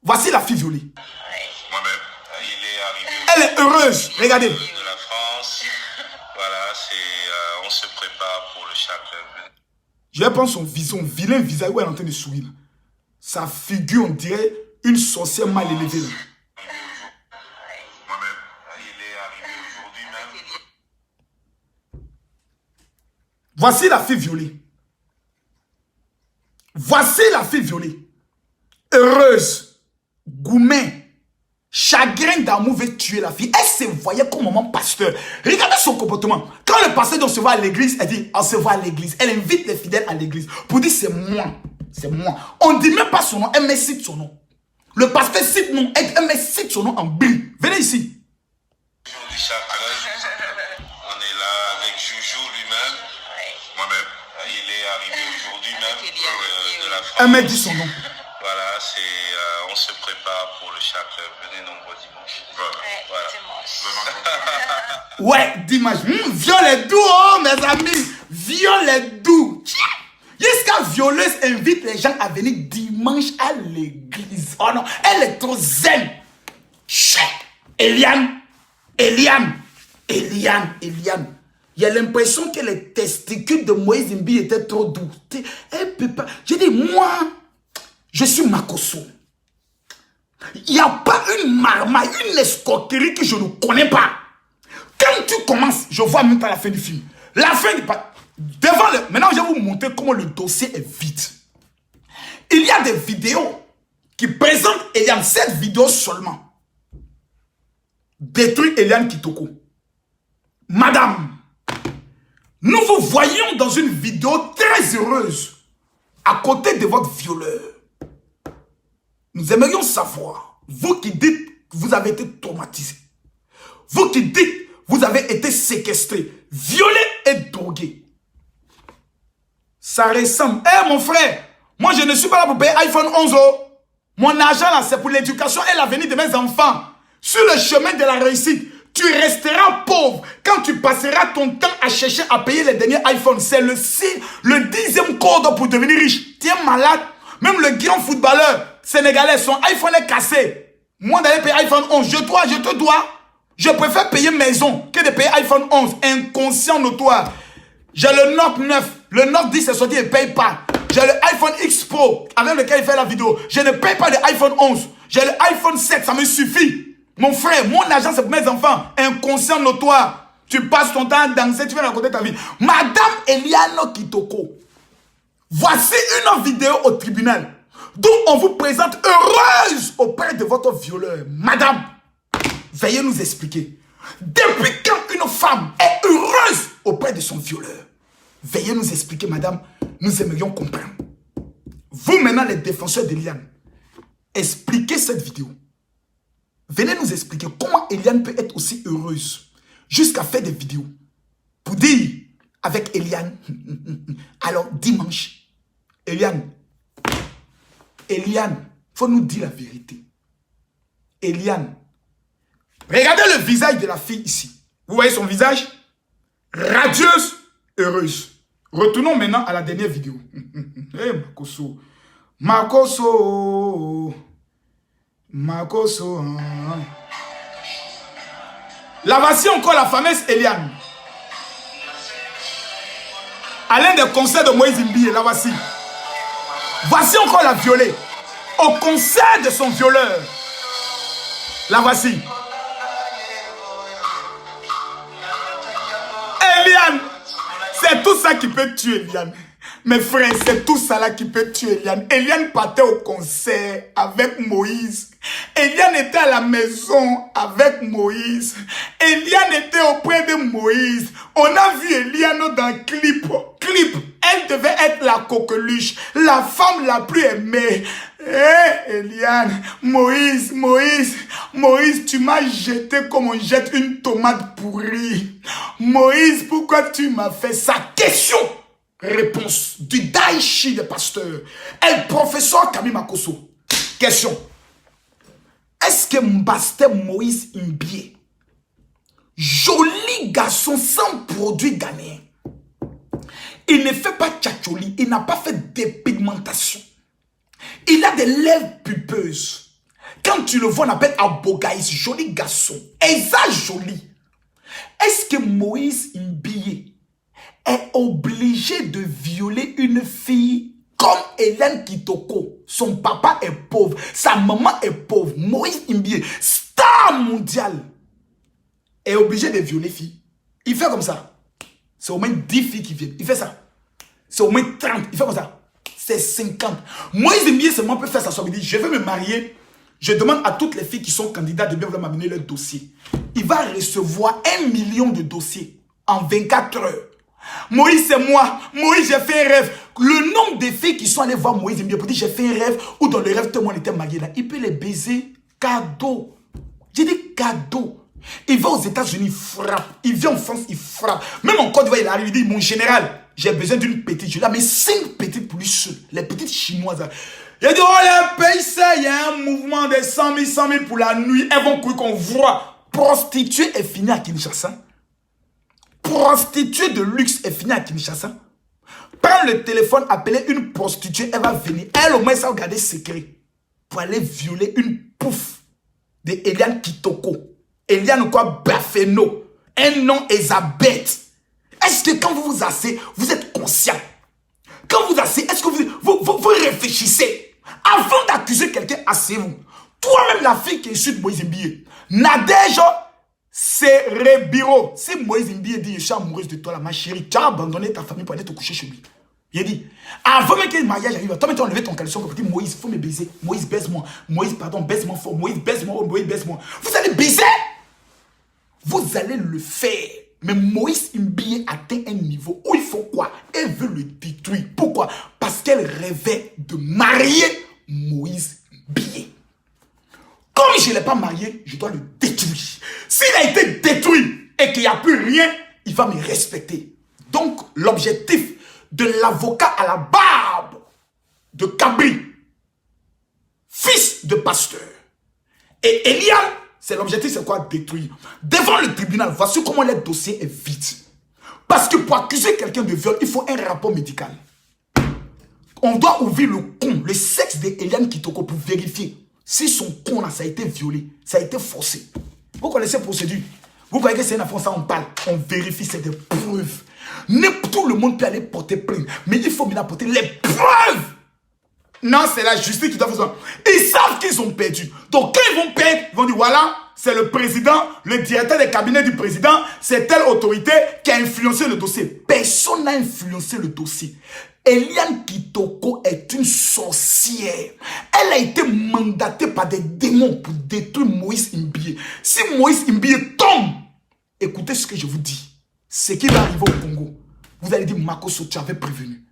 voici la fille violée. Moi-même, il est arrivé. Elle est heureuse, regardez. De la France. Voilà, on se prépare pour le chapelet. Je vais prendre son vilain visage où elle est en train de sourire. Sa figure, on dirait une sorcière mal élevée. Là. Moi-même, il est arrivé aujourd'hui même. Voici la fille violée. Voici la fille violée. Heureuse. Goumet. Chagrin d'amour veut tuer la fille. Elle se voyait comme maman pasteur. Regardez son comportement. Quand le pasteur doit se voir à l'église, elle dit on se voit à l'église. Elle invite les fidèles à l'église pour dire c'est moi. C'est moi. On ne dit même pas son nom, elle me cite son nom. Le pasteur cite non, elle me cite son nom en brille. Venez ici. On est là avec Joujou lui-même. Moi-même, il est arrivé aujourd'hui même de la France. Elle me dit son nom. Voilà, on se prépare pour le chapelet. Venez nombreux dimanche. Voilà. Ouais, dimanche. Viol est doux, oh, mes amis. Viol est doux. Jusqu'à violeuse invite les gens à venir dimanche à l'église. Oh non, elle est trop zen. Eliane. Il y a l'impression que les testicules de Moïse Mbiye étaient trop doux. Elle peut pas. Je dis, moi, je suis Makosso. Il n'y a pas une marmaille, une escroquerie que je ne connais pas. Quand tu commences, je vois même pas la fin du film. La fin du... Devant le... Maintenant, je vais vous montrer comment le dossier est vide. Il y a des vidéos qui présentent Eliane. Cette vidéo seulement détruit Eliane Kitoko. Madame, nous vous voyons dans une vidéo très heureuse à côté de votre violeur. Nous aimerions savoir, vous qui dites que vous avez été traumatisé, vous qui dites que vous avez été séquestré, violé et drogué. Ça ressemble. Eh mon frère, moi je ne suis pas là pour payer iPhone 11. Mon argent là, c'est pour l'éducation et l'avenir de mes enfants. Sur le chemin de la réussite, tu resteras pauvre quand tu passeras ton temps à chercher à payer les derniers iPhones. C'est le 10e code pour devenir riche. Tu es malade. Même le grand footballeur sénégalais, son iPhone est cassé. Moi d'aller payer iPhone 11, je te dois. Je préfère payer maison que de payer iPhone 11. Inconscient notoire. J'ai le Note 9. Le Note 10 est sorti et ne paye pas. J'ai le iPhone X Pro avec lequel il fait la vidéo. Je ne paye pas de iPhone 11. J'ai le iPhone 7, ça me suffit. Mon frère, mon argent c'est pour mes enfants. Inconscient notoire. Tu passes ton temps à danser, tu viens raconter ta vie. Madame Eliane Kitoko, voici une vidéo au tribunal d'où on vous présente heureuse auprès de votre violeur. Madame, veuillez nous expliquer. Depuis quand une femme est heureuse auprès de son violeur? Veuillez nous expliquer, madame. Nous aimerions comprendre. Vous, maintenant, les défenseurs d'Eliane, expliquez cette vidéo. Venez nous expliquer comment Eliane peut être aussi heureuse jusqu'à faire des vidéos pour dire avec Eliane, alors dimanche, Eliane, il faut nous dire la vérité. Eliane, regardez le visage de la fille ici. Vous voyez son visage? Radieuse, heureuse. Retournons maintenant à la dernière vidéo. Hey, Makosso. Là, voici encore la fameuse Eliane. À l'un des concerts de Moïse Mbiye, là voici. Voici encore la violée. Au concert de son violeur. La voici. Eliane, c'est tout ça qui peut tuer Eliane. Mes frères, c'est tout ça là qui peut tuer Eliane. Eliane partait au concert avec Moïse. Eliane était à la maison avec Moïse. Eliane était auprès de Moïse. On a vu Eliane dans le clip. Elle devait être la coqueluche, la femme la plus aimée. Eliane, Moïse, tu m'as jeté comme on jette une tomate pourrie. Moïse, pourquoi tu m'as fait ça? Question, réponse du Daichi de pasteur. El professeur Camille Makosso. Question. Est-ce que Mbasté Moïse Imbie, joli garçon sans produit ghanéen, il ne fait pas tchatcholi, il n'a pas fait dépigmentation. Il a des lèvres pulpeuses. Quand tu le vois, on appelle Abogaïs, joli garçon. Et ça, joli. Est-ce que Moïse Imbie est obligé de violer une fille comme Hélène Kitoko? Son papa est pauvre, sa maman est pauvre. Moïse Imbie, star mondial, est obligé de violer fille. Il fait comme ça. C'est au moins 10 filles qui viennent. Il fait ça. C'est au moins 30. Il fait comme ça. C'est 50. Moïse Imbie seulement peut faire ça. Il dit, je veux me marier. Je demande à toutes les filles qui sont candidates de bien vouloir m'amener leur dossier. Il va recevoir 1 million de dossiers en 24 heures. Moïse, c'est moi. Moïse, j'ai fait un rêve. Le nombre de filles qui sont allées voir Moïse Imbie pour dire, j'ai fait un rêve où dans le rêve, tout le monde était marié là. Il peut les baiser. Cadeau. J'ai dit cadeau. Il va aux États-Unis, il frappe. Il vient en France, il frappe. Même en Côte d'Ivoire, il arrive, il dit, mon général, j'ai besoin d'une petite. Je lui ai mis 5 petites pour lui seul. Les petites chinoises. Là. Il a dit, oh, les pays, ça, il y a un mouvement de 100 000 pour la nuit. Elles vont courir qu'on voit. Prostituée est finie à Kinshasa. Prostituée de luxe est finie à Kinshasa. Prends le téléphone, appelez une prostituée, elle va venir. Elle, au moins, ça va garder secret. Pour aller violer une pouffe de Eliane Kitoko. Eliane quoi, Bafeno. Un nom Elisabeth. Est-ce que quand vous vous asseyez, vous êtes conscient? Quand vous asseyez, est-ce que vous réfléchissez? Avant d'accuser quelqu'un, asseyez-vous. Toi-même, la fille qui est issue de Moïse Imbie, Nadège, c'est Rebiro. Si Moïse Imbie dit, je suis amoureuse de toi, là, ma chérie, tu as abandonné ta famille pour aller te coucher chez lui. Il dit, avant même que le mariage arrive, toi, tu as enlevé ton caleçon, pour dire, Moïse, il faut me baiser. Moïse, baise-moi. Moïse, pardon, baise-moi fort. Moïse, baise-moi. Oh, Moïse, baise-moi. Vous allez baiser? Vous allez le faire. Mais Moïse Imbie atteint un niveau où il faut quoi? Elle veut le détruire. Pourquoi? Parce qu'elle rêvait de marier Moïse Imbie. Comme je ne l'ai pas marié, je dois le détruire. S'il a été détruit et qu'il n'y a plus rien, il va me respecter. Donc, l'objectif de l'avocat à la barbe de Kabri, fils de pasteur, et Eliane, c'est l'objectif, c'est quoi? Détruire. Devant le tribunal, voici comment le dossier est vide. Parce que pour accuser quelqu'un de viol, il faut un rapport médical. On doit ouvrir le sexe d'Eliane Kitoko pour vérifier si son con là, ça a été violé, ça a été forcé. Vous connaissez la procédure. Vous voyez que c'est une affaire, ça on parle, on vérifie, c'est des preuves. Tout le monde peut aller porter plainte, mais il faut bien apporter les preuves. Non, c'est la justice qui doit faire ça. Ils savent qu'ils ont perdu. Donc, quand ils vont perdre, ils vont dire, voilà, c'est le président, le directeur des cabinets du président, c'est telle autorité qui a influencé le dossier. Personne n'a influencé le dossier. Eliane Kitoko est une sorcière. Elle a été mandatée par des démons pour détruire Moïse Imbie. Si Moïse Imbie tombe, écoutez ce que je vous dis. Ce qui va arriver au Congo, vous allez dire, Makosso, tu avais prévenu.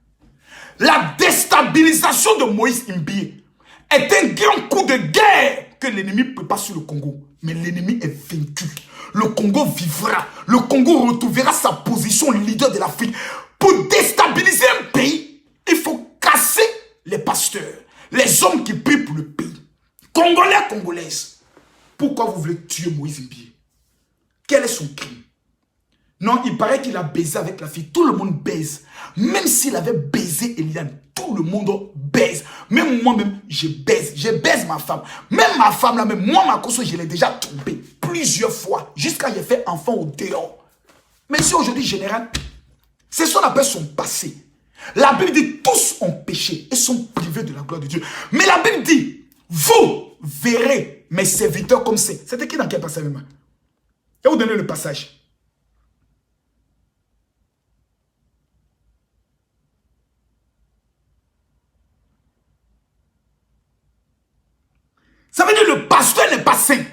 La déstabilisation de Moïse Imbie est un grand coup de guerre que l'ennemi prépare sur le Congo. Mais l'ennemi est vaincu. Le Congo vivra. Le Congo retrouvera sa position leader de l'Afrique. Pour déstabiliser un pays, il faut casser les pasteurs, les hommes qui prient pour le pays. Congolais, Congolaises. Pourquoi vous voulez tuer Moïse Imbie? Quel est son crime? Non, il paraît qu'il a baisé avec la fille. Tout le monde baise. Même s'il avait baisé Eliane, tout le monde baise. Même moi-même, je baise. Je baise ma femme. Même ma femme, là, même moi, Makosso, je l'ai déjà trompée plusieurs fois. Jusqu'à j'ai fait enfant au dehors. Mais si aujourd'hui, général, c'est ce qu'on appelle son passé. La Bible dit, tous ont péché et sont privés de la gloire de Dieu. Mais la Bible dit, vous verrez mes serviteurs comme c'est. C'était qui dans quel passage même? Je vais vous donner le passage. Ça veut dire le pasteur n'est pas saint.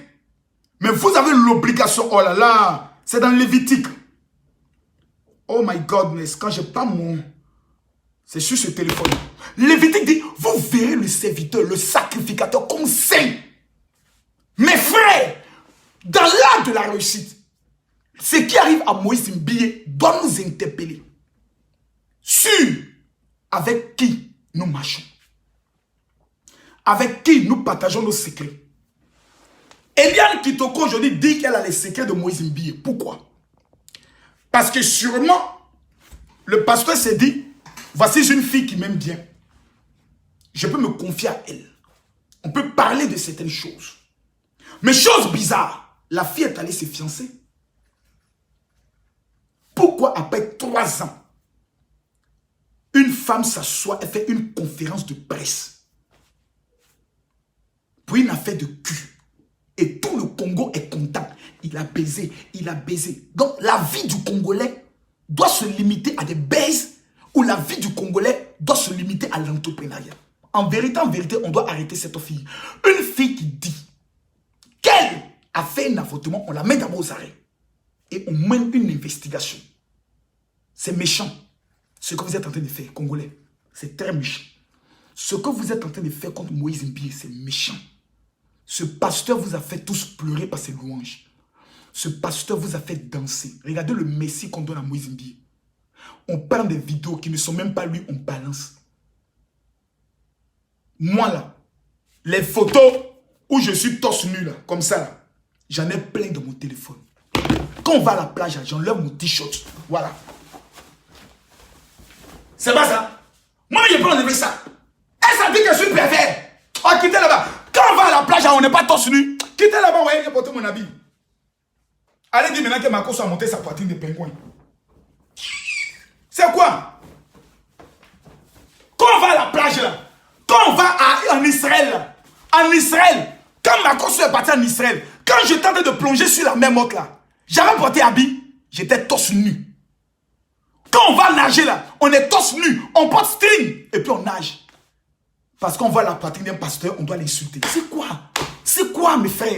Mais vous avez l'obligation. Oh là là, c'est dans Lévitique. Oh my godness, quand je parle mon... C'est sur ce téléphone. Lévitique dit, vous verrez le serviteur, le sacrificateur comme saint. Mes frères, dans l'art de la réussite, ce qui arrive à Moïse Mbiye doit nous interpeller. Sur avec qui nous marchons. Avec qui nous partageons nos secrets. Eliane Kitoko aujourd'hui dit qu'elle a les secrets de Moïse Mbiye. Pourquoi? Parce que sûrement, le pasteur s'est dit, voici une fille qui m'aime bien. Je peux me confier à elle. On peut parler de certaines choses. Mais chose bizarre, la fille est allée se fiancer. Pourquoi après 3 ans, une femme s'assoit et fait une conférence de presse pour une affaire de cul? Et tout le Congo est comptable. Il a baisé, il a baisé. Donc la vie du Congolais doit se limiter à des baises, ou la vie du Congolais doit se limiter à l'entrepreneuriat. En vérité, on doit arrêter cette fille. Une fille qui dit qu'elle a fait un avortement, on la met d'abord aux arrêts. Et on mène une investigation. C'est méchant. Ce que vous êtes en train de faire, Congolais, c'est très méchant. Ce que vous êtes en train de faire contre Moïse Mbiye, c'est méchant. Ce pasteur vous a fait tous pleurer par ses louanges. Ce pasteur vous a fait danser. Regardez le Messie qu'on donne à Moïse Mbiye. On parle des vidéos qui ne sont même pas lui, on balance. Moi là, les photos où je suis torse nu là, comme ça là, j'en ai plein dans mon téléphone. Quand on va à la plage, j'enlève mon t-shirt. Voilà. C'est pas ça. Moi, je peux enlever ça. Elle s'en dit que je suis pervers. Oh, quittez là-bas. Quand on va à la plage, on n'est pas torse nu. Quittez là-bas, voyez, j'ai porté mon habit. Allez dire maintenant que Marco soit monté sa poitrine de pingouin. C'est quoi? Quand on va à la plage là, quand on va en Israël là, en Israël, quand Marco est parti en Israël, quand je tentais de plonger sur la mer morte là, j'avais porté habit, j'étais torse nu. Quand on va nager là, on est torse nu, on porte string et puis on nage. Parce qu'on voit la poitrine d'un pasteur, on doit l'insulter. C'est quoi? C'est quoi mes frères?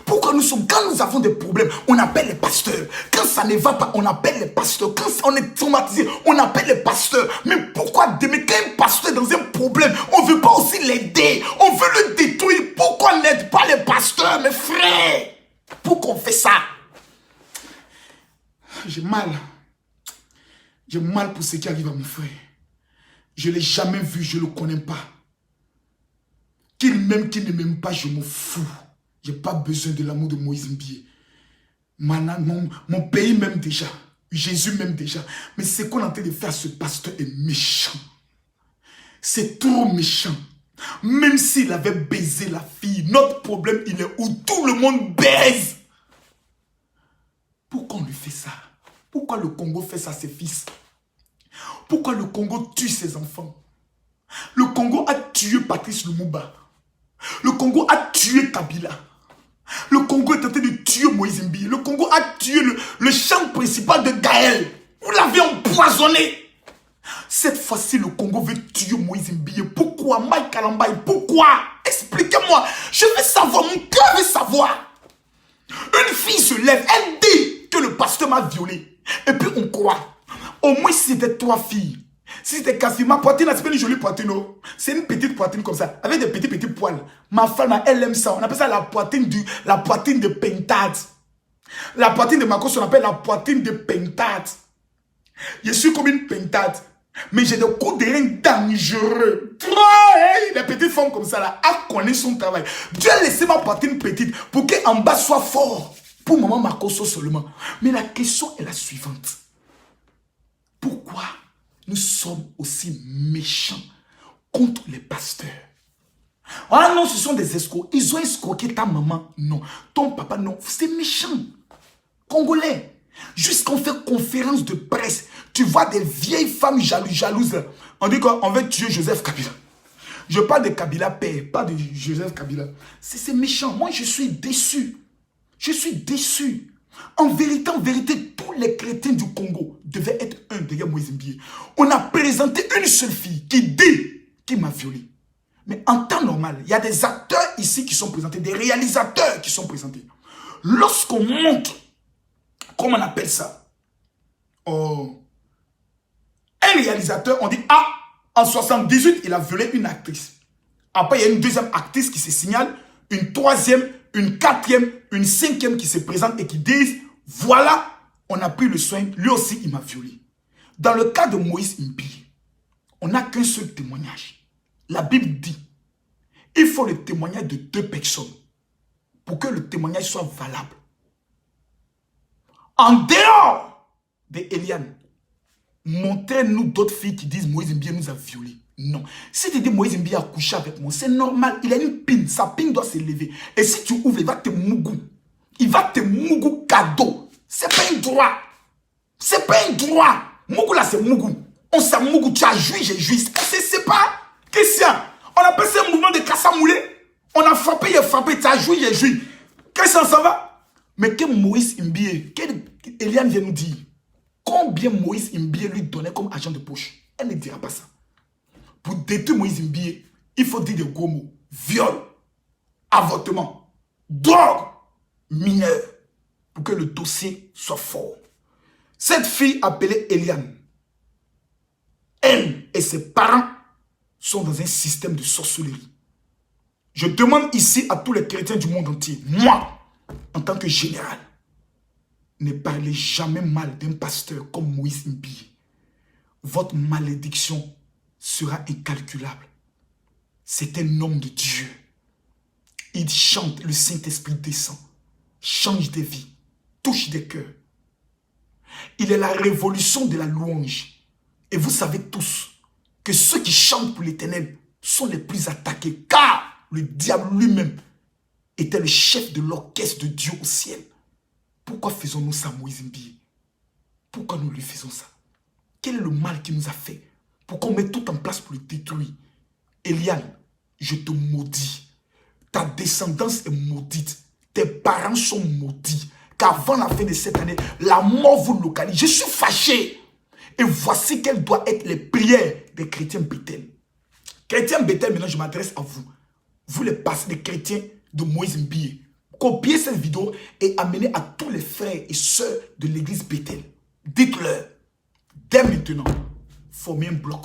Pourquoi quand nous avons des problèmes, on appelle les pasteurs. Quand ça ne va pas, on appelle les pasteurs. Quand on est traumatisé, on appelle les pasteurs. Mais pourquoi démettre un pasteur dans un problème? On ne veut pas aussi l'aider. On veut le détruire. Pourquoi on n'aide pas les pasteurs, mes frères? Pourquoi on fait ça? J'ai mal. J'ai mal pour ce qui arrive à mon frère. Je ne l'ai jamais vu, je ne le connais pas. Qu'il m'aime, qu'il ne m'aime pas, je m'en fous. Je n'ai pas besoin de l'amour de Moïse Mbiye. Mon pays m'aime déjà. Jésus m'aime déjà. Mais ce qu'on est en train de faire à ce pasteur est méchant. C'est trop méchant. Même s'il avait baisé la fille, notre problème, il est où tout le monde baise. Pourquoi on lui fait ça? Pourquoi le Congo fait ça à ses fils? Pourquoi le Congo tue ses enfants? Le Congo a tué Patrice Lumumba. Le Congo a tué Kabila. Le Congo est en train de tuer Moïse Mbiye. Le Congo a tué le champ principal de Gaël. Vous l'avez empoisonné. Cette fois-ci, le Congo veut tuer Moïse Mbiye. Pourquoi? Mike Kalambaye, pourquoi? Expliquez-moi. Je veux savoir, mon cœur veut savoir. Une fille se lève, elle dit que le pasteur m'a violé. Et puis on croit. Au moins si c'était 3 filles. Si c'était Kassi, ma poitrine, c'est pas une jolie poitrine. C'est une petite poitrine comme ça, avec des petits poils. Ma femme, elle aime ça. On appelle ça la poitrine de pentade. La poitrine de Marcos, on appelle la poitrine de pentade. Je suis comme une pentade. Mais j'ai des coups de rein dangereux. Les petites femmes comme ça, là, à connaître son travail. Dieu a laissé ma poitrine petite pour qu'en bas soit fort. Pour maman Marcos seulement. Mais la question est la suivante. Pourquoi nous sommes aussi méchants contre les pasteurs? Ah non, ce sont des escrocs. Ils ont escroqué ta maman. Non. Ton papa, non. C'est méchant. Congolais. Jusqu'on fait conférence de presse, tu vois des vieilles femmes jalouses. On dit qu'on veut tuer Joseph Kabila. Je parle de Kabila père, pas de Joseph Kabila. C'est méchant. Moi, je suis déçu. Je suis déçu. En vérité, tous les chrétiens du Congo devaient être un derrière Moïse Mbié. On a présenté une seule fille qui dit qu'il m'a violé. Mais en temps normal, il y a des acteurs ici qui sont présentés, des réalisateurs qui sont présentés. Lorsqu'on montre, comment on appelle ça, un réalisateur, on dit, ah, en 78, il a violé une actrice. Après, il y a une deuxième actrice qui se signale, une troisième, une quatrième, une cinquième qui se présente et qui disent, voilà, on a pris le soin, lui aussi, il m'a violé. Dans le cas de Moïse Mbié, on n'a qu'un seul témoignage. La Bible dit, il faut le témoignage de 2 personnes pour que le témoignage soit valable. En dehors d'Eliane, montrez-nous d'autres filles qui disent Moïse Mbié nous a violés. Non. Si tu dis Moïse Mbié a couché avec moi, c'est normal. Il a une pine. Sa pine doit s'élever. Et si tu ouvres, il va te mougou. Il va te mougou cadeau. C'est pas un droit. C'est pas un droit. Mougou là, c'est mougou. On s'est mougou. Tu as joui, j'ai joui. C'est pas Christian. On appelle ça un mouvement de Kassamoulé. On a frappé, il a frappé. Tu as joui, j'ai joui. Qu'est-ce que ça va? Mais que Moïse Mbié, Eliane vient nous dire, combien Moïse Mbié lui donnait comme agent de poche? Elle ne dira pas ça. Pour détruire Moïse Mbié, il faut dire des gros mots. Viol, avortement, drogue, mineur, pour que le dossier soit fort. Cette fille appelée Eliane, elle et ses parents sont dans un système de sorcellerie. Je demande ici à tous les chrétiens du monde entier, moi, en tant que général, ne parlez jamais mal d'un pasteur comme Moïse Mbié. Votre malédiction sera incalculable. C'est un homme de Dieu. Il chante, le Saint-Esprit descend, change des vies, touche des cœurs. Il est la révolution de la louange. Et vous savez tous que ceux qui chantent pour l'Éternel sont les plus attaqués, car le diable lui-même était le chef de l'orchestre de Dieu au ciel. Pourquoi faisons-nous ça, Moïse Mbié? Pourquoi nous lui faisons ça? Quel est le mal qu'il nous a fait? Pour qu'on mette tout en place pour le détruire. Eliane, je te maudis. Ta descendance est maudite. Tes parents sont maudits. Qu'avant la fin de cette année, la mort vous localise. Je suis fâché. Et voici quelles doivent être les prières des chrétiens Bethel. Chrétiens Bethel, maintenant je m'adresse à vous. Vous les passez des chrétiens de Moïse Mbié. Copiez cette vidéo et amenez à tous les frères et sœurs de l'église Bethel. Dites-leur, dès maintenant, formez un bloc.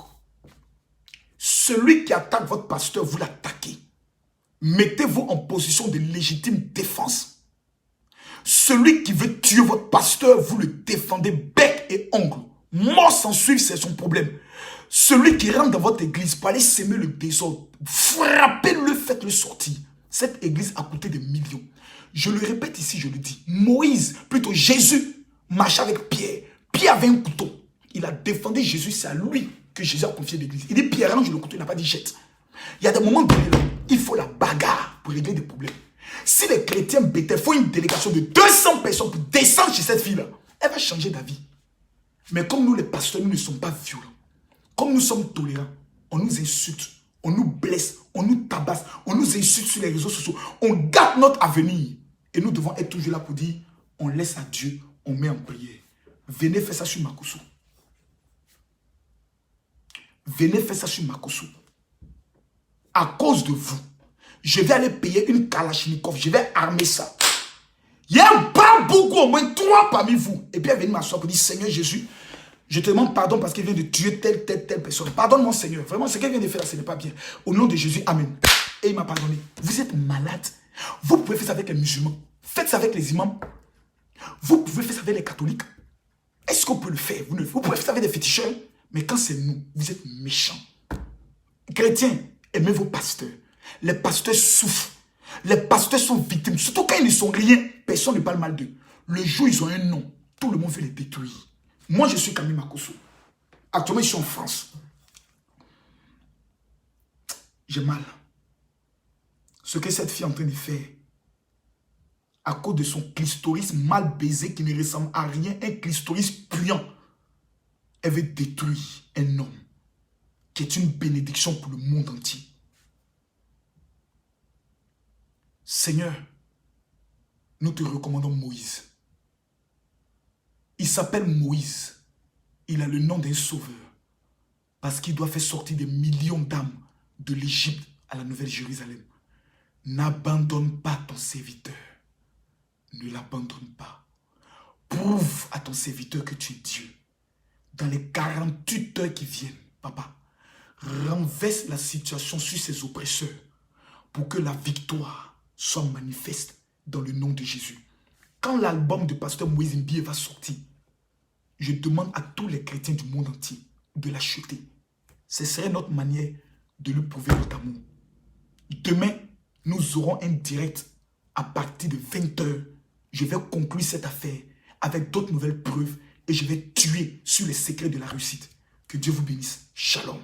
Celui qui attaque votre pasteur, vous l'attaquez. Mettez-vous en position de légitime défense. Celui qui veut tuer votre pasteur, vous le défendez bec et ongle. Mort sans suivre, c'est son problème. Celui qui rentre dans votre église pour aller s'aimer le désordre, frappez-le, faites-le sortir. Cette église a coûté des millions. Je le répète ici, je le dis. Moïse, plutôt Jésus, marchait avec Pierre. Pierre avait un couteau. Il a défendu Jésus, c'est à lui que Jésus a confié l'église. Il dit Pierre, range le couteau, il n'a pas dit jette. Il y a des moments donnés là, il faut la bagarre pour régler des problèmes. Si les chrétiens Bethel font une délégation de 200 personnes pour descendre chez cette fille-là, elle va changer d'avis. Mais comme nous, les pasteurs, nous ne sommes pas violents. Comme nous sommes tolérants, on nous insulte, on nous blesse, on nous tabasse, on nous insulte sur les réseaux sociaux. On gâte notre avenir. Et nous devons être toujours là pour dire, on laisse à Dieu, on met en prière. Venez faire ça sur Makosso. Venez faire ça sur Makosso. À cause de vous, je vais aller payer une Kalachnikov. Je vais armer ça. Il y a pas beaucoup, au moins 3 parmi vous. Et puis elle vient m'asseoir pour dire, Seigneur Jésus, je te demande pardon parce qu'il vient de tuer telle personne. Pardonne mon Seigneur. Vraiment, ce qu'il vient de faire là, ce n'est pas bien. Au nom de Jésus, Amen. Et il m'a pardonné. Vous êtes malade. Vous pouvez faire ça avec les musulmans. Faites ça avec les imams. Vous pouvez faire ça avec les catholiques. Est-ce qu'on peut le faire? Vous pouvez faire ça avec des féticheurs. Mais quand c'est nous, vous êtes méchants. Chrétiens, aimez vos pasteurs. Les pasteurs souffrent. Les pasteurs sont victimes. Surtout quand ils ne sont rien, personne ne parle mal d'eux. Le jour où ils ont un nom, tout le monde veut les détruire. Moi, je suis Camille Makosso. Actuellement, je suis en France. J'ai mal. Ce que cette fille est en train de faire, à cause de son clitoris mal baisé qui ne ressemble à rien, un clitoris puant. Elle veut détruire un homme qui est une bénédiction pour le monde entier. Seigneur, nous te recommandons Moïse. Il s'appelle Moïse. Il a le nom d'un sauveur. Parce qu'il doit faire sortir des millions d'âmes de l'Égypte à la Nouvelle Jérusalem. N'abandonne pas ton serviteur. Ne l'abandonne pas. Prouve à ton serviteur que tu es Dieu. Dans les 48 heures qui viennent, papa, renverse la situation sur ses oppresseurs pour que la victoire soit manifeste dans le nom de Jésus. Quand l'album de Pasteur Moïse Mbie va sortir, je demande à tous les chrétiens du monde entier de l'acheter. Ce serait notre manière de lui prouver notre amour. Demain, nous aurons un direct à partir de 20 h. Je vais conclure cette affaire avec d'autres nouvelles preuves et je vais tuer sur les secrets de la réussite. Que Dieu vous bénisse. Shalom.